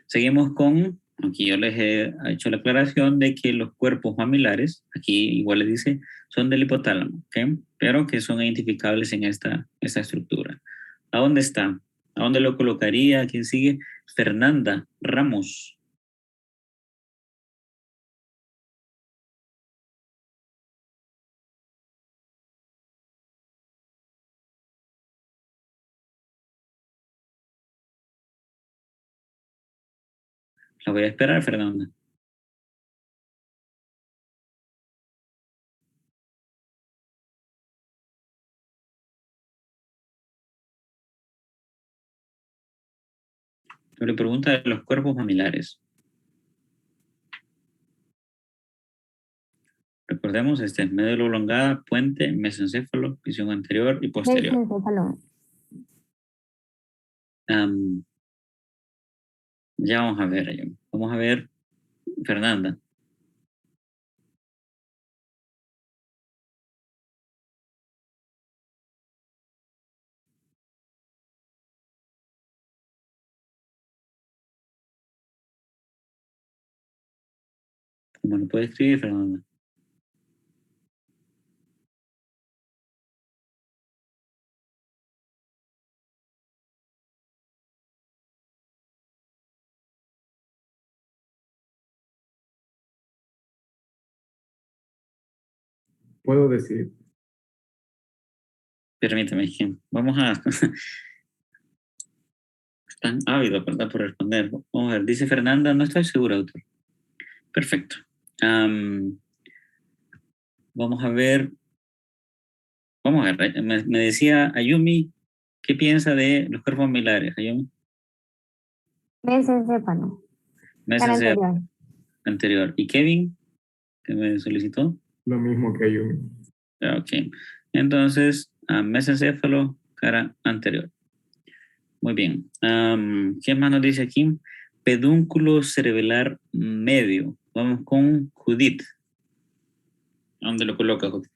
Seguimos con, aquí yo les he hecho la aclaración de que los cuerpos mamilares, aquí igual les dice, son del hipotálamo, ¿ok? Pero que son identificables en esta estructura. ¿A dónde está? ¿A dónde lo colocaría? ¿Quién sigue? Fernanda Ramos. La voy a esperar, Fernanda. Yo le pregunto de los cuerpos mamilares. Recordemos, este es médula oblongada, puente, mesencéfalo, visión anterior y posterior. Mesencéfalo. Ya vamos a ver, vamos a ver, Fernanda. ¿Cómo lo puede escribir, Fernanda? Puedo decir, Permítame, que vamos a... Están ávidos, ¿verdad? Por responder. Vamos a ver, dice Fernanda, no estoy segura, doctor. Perfecto. Vamos a ver, me decía Ayumi, ¿qué piensa de los cuerpos mamilares, Ayumi? Mesencéfalo. Meses Cara anterior. anterior. ¿Y Kevin, que me solicitó? lo mismo que Yumi. Ok. Entonces, mesencéfalo, cara anterior. Muy bien. ¿Qué más nos dice aquí? Pedúnculo cerebelar medio. Vamos con Judith. ¿A dónde lo coloca, Judith?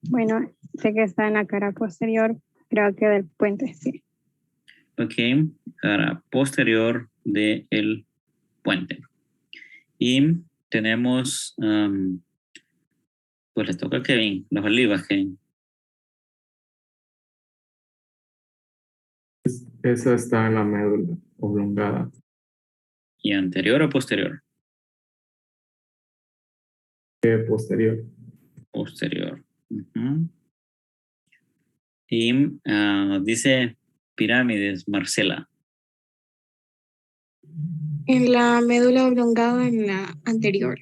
Bueno, sé que está en la cara posterior, creo que del puente, sí. Ok, cara posterior del puente. Y tenemos, pues le toca a Kevin, las olivas, Kevin. Esa está en la médula oblongada. ¿Y anterior o posterior? Posterior. Posterior. Ujú. Y dice pirámides, Marcela. En la médula oblongada, en la anterior.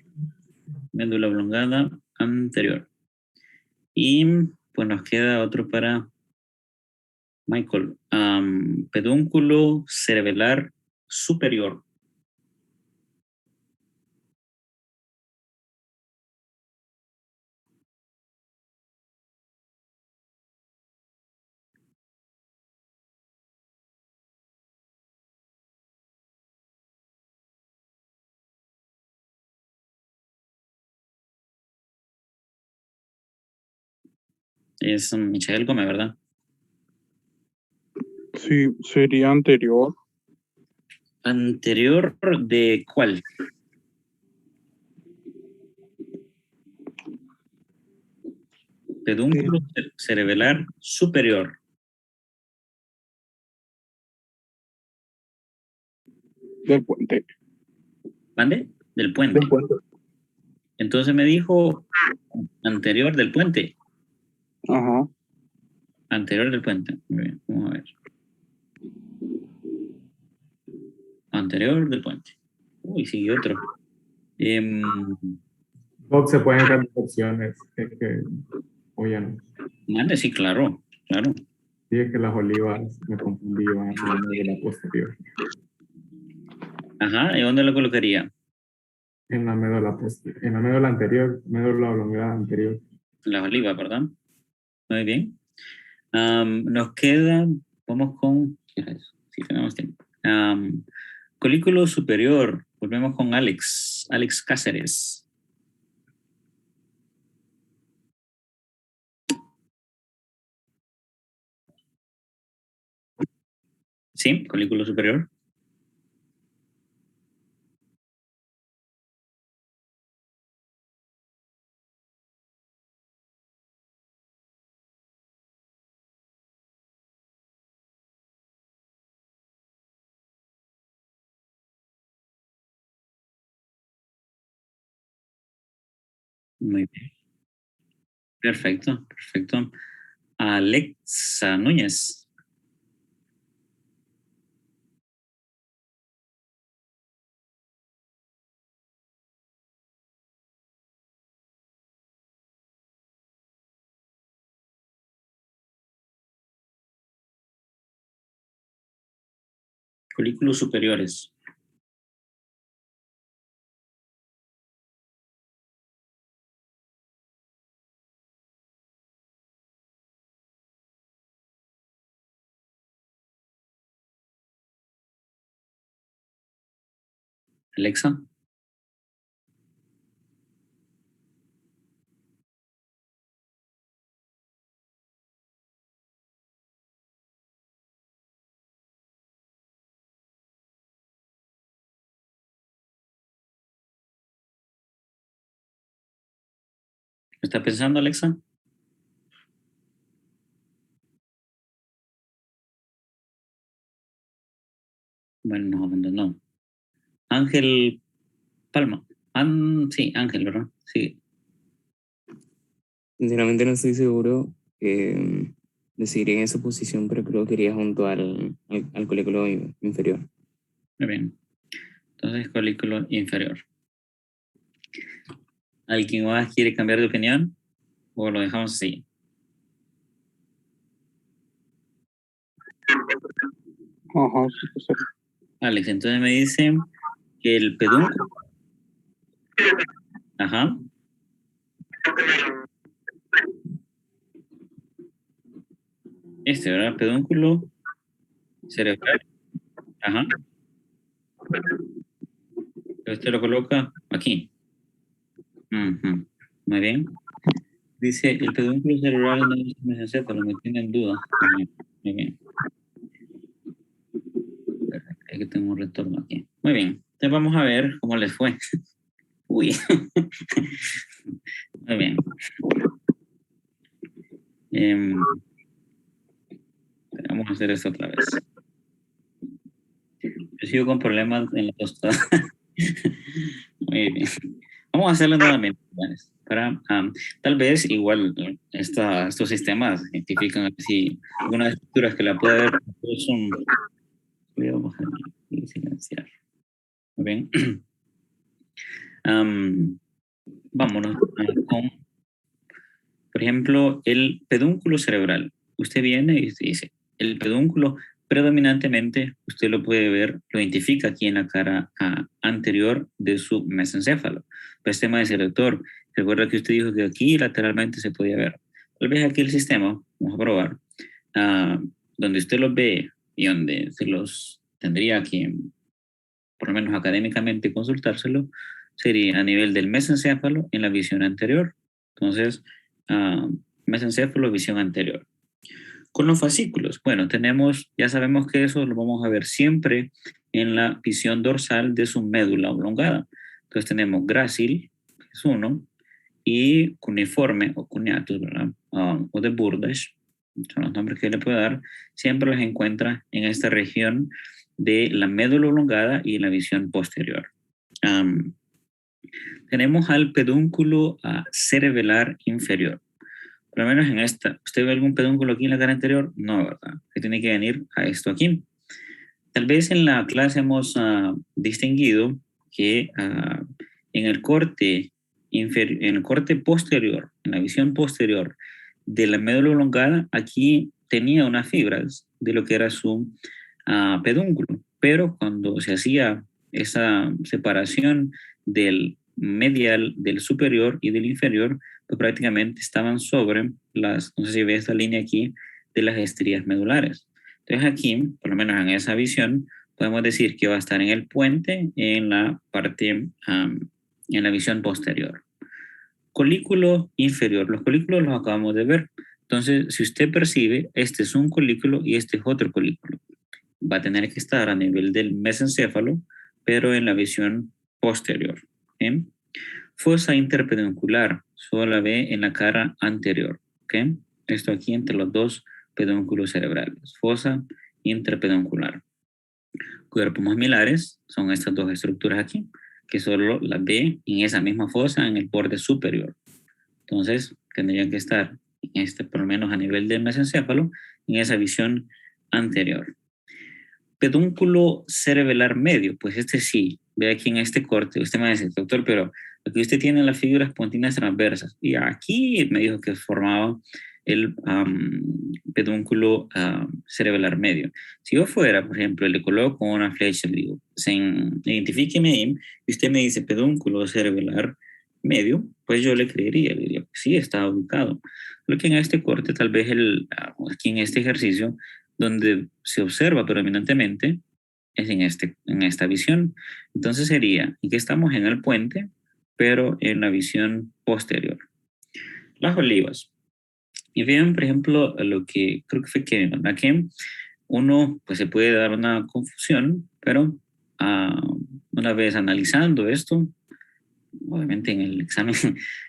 Médula oblongada anterior. Y pues nos queda otro para Michael. Pedúnculo cerebelar superior. Es Michael Gómez, ¿verdad? Sí, sería anterior. ¿Anterior de cuál? Pedúnculo cerebral superior. Del puente. ¿Mande? Del puente. Del puente. Entonces me dijo anterior del puente. Ajá. Anterior del puente. Muy bien, vamos a ver. Anterior del puente. Uy, sigue otro. Doc, se pueden cambiar opciones. O ya no. Mande, sí, claro, claro. Sí, es que las olivas me confundían en la médula posterior. Ajá, ¿y dónde lo colocaría? En la médula posterior. En la médula anterior, médula oblongada anterior. Las olivas, ¿verdad? Muy bien. Nos queda, vamos con, ¿qué es eso? Sí, tenemos tiempo. Colículo superior, volvemos con Alex Cáceres. Sí, colículo superior. Muy bien. Perfecto, perfecto. Alexa Núñez. Colículos superiores. Alexa. ¿Qué está pensando, Alexa? Bueno, nos abandonó. Ángel Palma. Sí, Ángel, ¿verdad? Sí. Sinceramente no estoy seguro de seguir en esa posición, pero creo que iría junto al colículo inferior. Muy bien. Entonces, colículo inferior. ¿Alguien más quiere cambiar de opinión? ¿O lo dejamos así? Ajá, sí, pues, Alex, entonces me dicen que el pedúnculo. Ajá. ¿Verdad? Pedúnculo cerebral. Ajá. Este lo coloca aquí. Ujú. Muy bien. Dice, el pedúnculo cerebral no es mesencéfalo, me tiene en duda. Muy bien. Perfecto. Aquí tengo un retorno aquí. Muy bien. Entonces vamos a ver cómo les fue. Uy. Muy bien. Vamos a hacer esto otra vez. Yo sigo con problemas en la tostada. Muy bien. Vamos a hacerlo nuevamente. Para, tal vez igual estos sistemas identifican así algunas estructuras que la puede haber. Son, voy a bajar y silenciar. Muy bien. Vámonos con, por ejemplo, el pedúnculo cerebral. Usted viene y usted dice, el pedúnculo predominantemente, usted lo puede ver, lo identifica aquí en la cara anterior de su mesencéfalo. Pero el sistema de selector, recuerda que usted dijo que aquí lateralmente se podía ver. Tal vez aquí el sistema, vamos a probar, donde usted los ve y donde se los tendría que, por lo menos académicamente, consultárselo, sería a nivel del mesencéfalo en la visión anterior. Entonces, mesencéfalo, visión anterior. Con los fascículos, bueno, ya sabemos que eso lo vamos a ver siempre en la visión dorsal de su médula oblongada. Entonces tenemos grácil, que es uno, y cuneiforme o cuneatus, ¿verdad? O de Burdach, son los nombres que le puedo dar, siempre los encuentra en esta región de la médula oblongada y la visión posterior. Tenemos al pedúnculo cerebelar inferior. Por lo menos en esta. ¿Usted ve algún pedúnculo aquí en la cara anterior? No, ¿verdad? Que tiene que venir a esto aquí. Tal vez en la clase hemos distinguido que en el corte posterior, en la visión posterior de la médula oblongada, aquí tenía unas fibras de lo que era su pedúnculo, pero cuando se hacía esa separación del medial, del superior y del inferior, pues prácticamente estaban sobre las, no sé si ve esta línea aquí, de las estrías medulares. Entonces aquí, por lo menos en esa visión, podemos decir que va a estar en el puente, en la parte, en la visión posterior. Colículo inferior. Los colículos los acabamos de ver. Entonces, si usted percibe, este es un colículo y este es otro colículo. Va a tener que estar a nivel del mesencéfalo, pero en la visión posterior. ¿Okay? Fosa interpeduncular, solo la ve en la cara anterior. ¿Okay? Esto aquí entre los dos pedúnculos cerebrales. Fosa interpeduncular. Cuerpos mamilares son estas dos estructuras aquí, que solo las ve en esa misma fosa en el borde superior. Entonces, tendrían que estar en por lo menos a nivel del mesencéfalo, en esa visión anterior. Pedúnculo cerebelar medio, pues este sí, ve aquí en este corte. Usted me dice, doctor, pero aquí usted tiene las fibras pontinas transversas, y aquí me dijo que formaba el pedúnculo cerebelar medio. Si yo fuera, por ejemplo, le coloco una flecha, le digo, identifíqueme y usted me dice pedúnculo cerebelar medio, pues yo le creería, le diría, pues sí, está ubicado. Lo que en este corte, tal vez aquí en este ejercicio, donde se observa predominantemente, es en esta visión. Entonces sería, y que estamos en el puente, pero en la visión posterior. Las olivas. Y vean, por ejemplo, lo que creo que fue que aquí uno pues se puede dar una confusión, pero una vez analizando esto, obviamente en el examen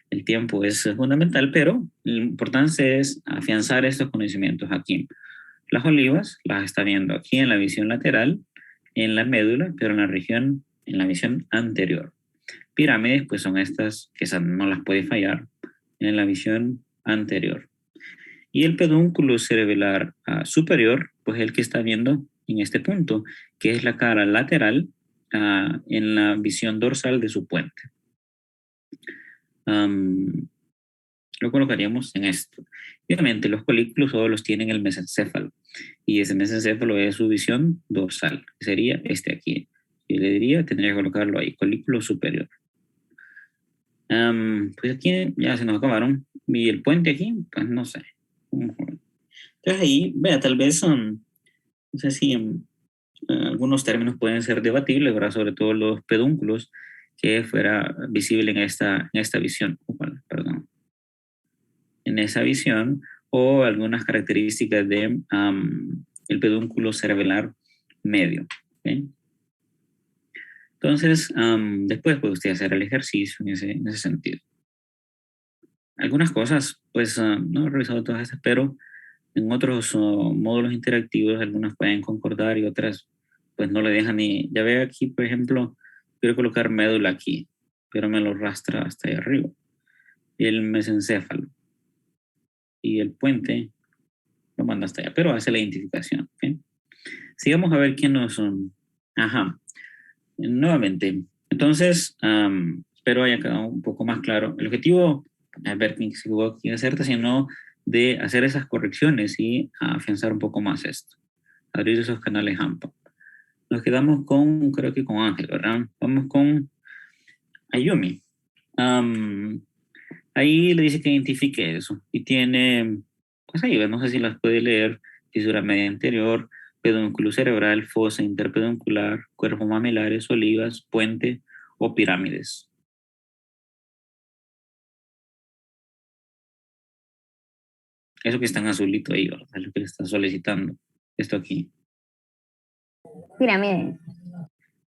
el tiempo es fundamental, pero lo importante es afianzar estos conocimientos aquí. Las olivas las está viendo aquí en la visión lateral, en la médula, pero en la visión anterior. Pirámides, pues son estas que no las puede fallar en la visión anterior. Y el pedúnculo cerebelar superior, pues el que está viendo en este punto, que es la cara lateral en la visión dorsal de su puente. Lo colocaríamos en esto. Y obviamente los colículos solo los tienen el mesencéfalo, y ese mesencéfalo es su visión dorsal, que sería este aquí. Yo le diría, tendría que colocarlo ahí, colículo superior. Pues aquí ya se nos acabaron. Y el puente aquí, pues no sé. Entonces ahí, vea, tal vez no sé si algunos términos pueden ser debatibles, ¿verdad? Sobre todo los pedúnculos, que fuera visible en esta visión. Perdón. En esa visión, o algunas características de el pedúnculo cerebelar medio. ¿Okay? Entonces, después puede usted hacer el ejercicio en ese sentido. Algunas cosas, pues no he revisado todas estas, pero en otros módulos interactivos algunas pueden concordar y otras pues no le dejan ni... Ya veo aquí, por ejemplo, quiero colocar médula aquí, pero me lo arrastra hasta ahí arriba. Y el mesencéfalo. Y el puente lo manda hasta allá, pero hace la identificación. ¿Okay? Sigamos a ver quién nos son. Ajá. Nuevamente. Entonces, espero haya quedado un poco más claro. El objetivo, a ver si hubo aquí hacerte, sino de hacer esas correcciones y afianzar un poco más esto. Abrir esos canales AMPA. Nos quedamos creo que con Ángel, ¿verdad? Vamos con Ayumi. Ahí le dice que identifique eso. Y tiene, pues ahí, no sé si las puede leer: fisura media anterior, pedúnculo cerebral, fosa interpeduncular, cuerpos mamilares, olivas, puente o pirámides. Eso que está en azulito ahí, ¿verdad? Es lo que le está solicitando. Esto aquí. Pirámides.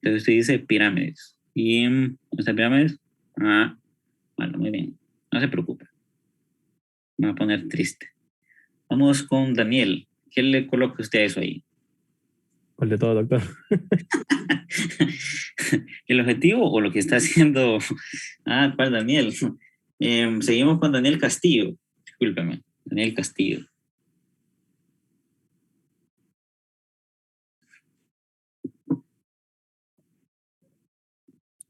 Entonces usted dice pirámides. ¿Y estas pirámides? Ah, bueno, muy bien. No se preocupe. Me va a poner triste. Vamos con Daniel. ¿Qué le coloca usted a eso ahí? ¿Cuál de todo, doctor? ¿El objetivo o lo que está haciendo? Ah, ¿cuál Daniel? Seguimos con Daniel Castillo. Discúlpeme. Daniel Castillo.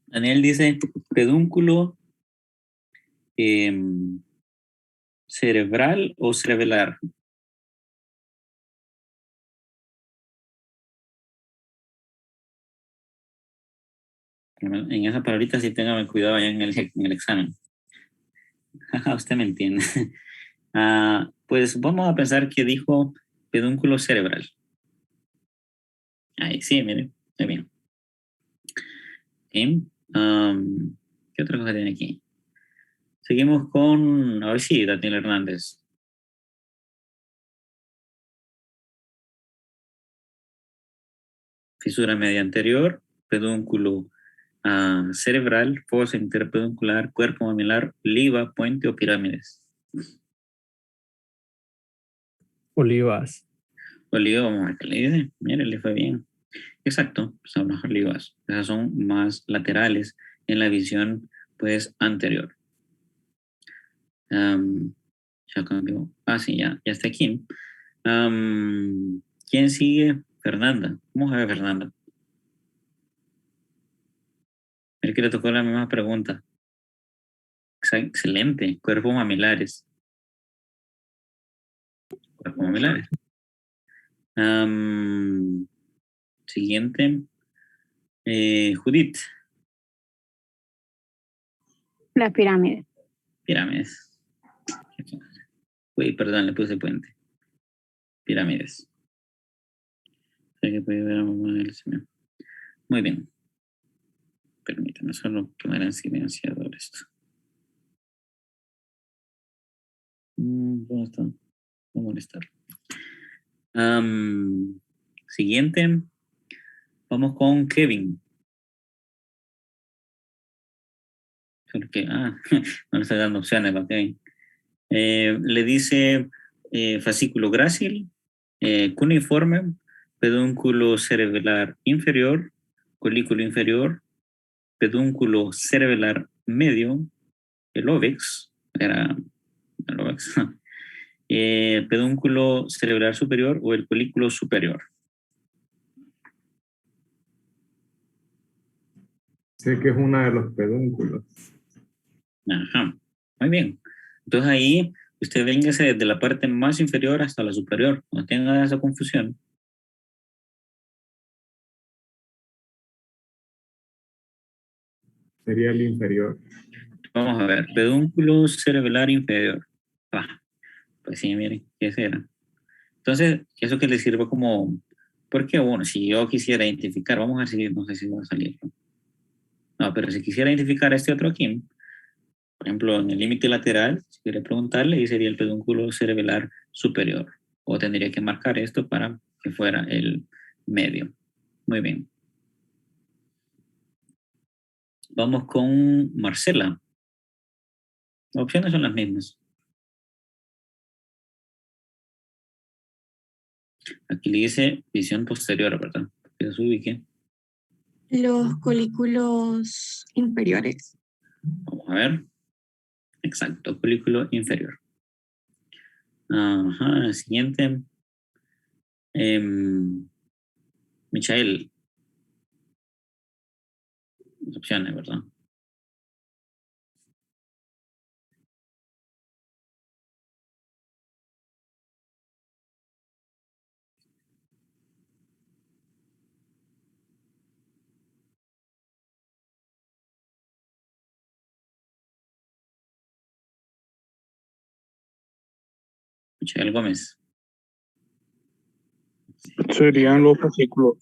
Daniel dice pedúnculo cerebral o cerebelar. En esa palabrita sí téngame cuidado ya en el examen. Usted me entiende. Pues vamos a pensar que dijo pedúnculo cerebral. Ahí sí, mire, muy bien. Okay. ¿Qué otra cosa tiene aquí? Seguimos con, a ver si Daniel Hernández. Fisura media anterior, pedúnculo cerebral, fosa interpeduncular, cuerpo mamilar, oliva, puente o pirámides. Olivas. Oliva, vamos a ver qué le dice. Mire, le fue bien. Exacto, son las olivas. Esas son más laterales en la visión, pues, anterior. Ya cambió. Sí, ya está aquí. ¿Quién sigue? Fernanda. Vamos a ver, Fernanda. El que le tocó la misma pregunta. Excelente. Cuerpos mamilares. Cuerpos mamilares. Siguiente. Judith. Las pirámides. Pirámides. Uy, perdón, le puse puente. Pirámides. Sé que puede ver a mamá del señor. Muy bien. Permítame solo poner en silenciador esto. ¿Dónde está? No molestar. Siguiente. Vamos con Kevin. Solo que, no le estoy dando opciones a Kevin. Le dice fascículo grácil, cuneiforme, pedúnculo cerebelar inferior, colículo inferior, pedúnculo cerebelar medio, el óvex, era el óvex, pedúnculo cerebral superior o el colículo superior. Sé que es uno de los pedúnculos. Ajá, muy bien. Entonces ahí usted véngase desde la parte más inferior hasta la superior, no tenga esa confusión. Sería el inferior. Vamos a ver, pedúnculo cerebelar inferior. Pues sí, miren, ¿qué será? Entonces, eso que le sirve como, porque bueno, si yo quisiera identificar, vamos a ver si, no sé si va a salir. No, pero si quisiera identificar este otro aquí, por ejemplo, en el límite lateral, si quiere preguntarle, ahí sería el pedúnculo cerebelar superior. O tendría que marcar esto para que fuera el medio. Muy bien. Vamos con Marcela. Las opciones son las mismas. Aquí le dice visión posterior, ¿verdad? Que se ubique. Los colículos inferiores. Vamos a ver. Exacto, colículo inferior. Ajá, siguiente. Michael. Las opciones, ¿verdad? Michael Gómez. Serían los fascículos.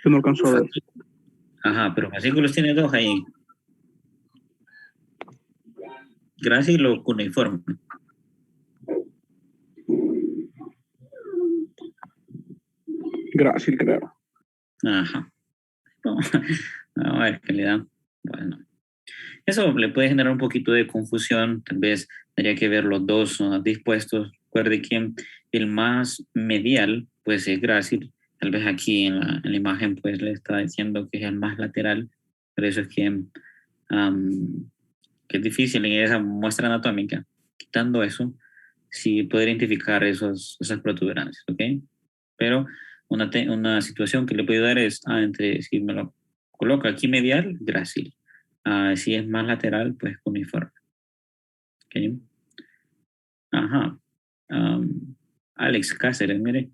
Que no alcanzó a ver. Ajá, pero fascículos tiene dos ahí. Grácil o cuneiforme. Grácil, creo. Ajá. No, a ver qué le da. Bueno, eso le puede generar un poquito de confusión. Tal vez tendría que ver los dos dispuestos. Recuerde que el más medial pues es grácil. Tal vez aquí en la imagen pues le está diciendo que es el más lateral. Por eso es que es difícil en esa muestra anatómica. Quitando eso, sí puede identificar esas protuberancias, ¿ok? Pero una situación que le puede dar es, entre, si me lo coloca aquí medial, grácil. Si es más lateral, pues cuneiforme. ¿Ok? Ajá. Alex Cáceres, mire.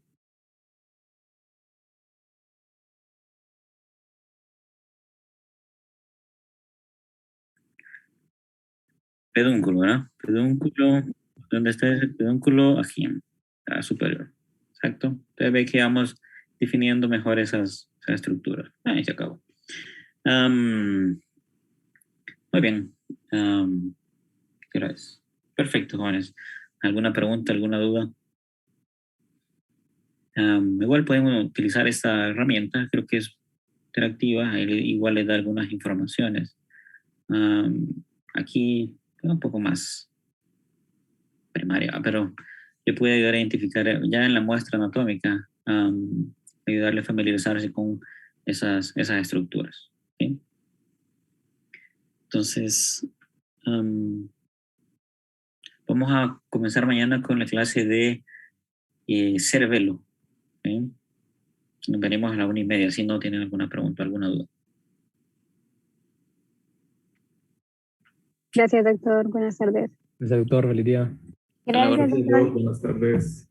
Pedúnculo, ¿verdad? Pedúnculo, ¿dónde está ese pedúnculo? Aquí, superior. Exacto. Entonces ve que vamos definiendo mejor esas estructuras. Ahí se acabó. Muy bien. Gracias. Perfecto, jóvenes. ¿Alguna pregunta, alguna duda? Igual podemos utilizar esta herramienta, creo que es interactiva, igual le da algunas informaciones. Aquí un poco más primaria, pero le puede ayudar a identificar ya en la muestra anatómica, ayudarle a familiarizarse con esas estructuras. ¿Sí? Entonces, vamos a comenzar mañana con la clase de cerebelo. ¿Sí? Nos veremos a la 1:30, si no tienen alguna pregunta, alguna duda. Gracias, doctor. Buenas tardes. Gracias, doctor. Feliz día. Gracias, Gracias, doctor. Buenas tardes.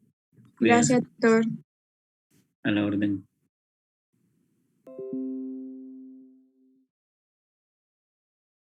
Gracias, doctor. A la orden.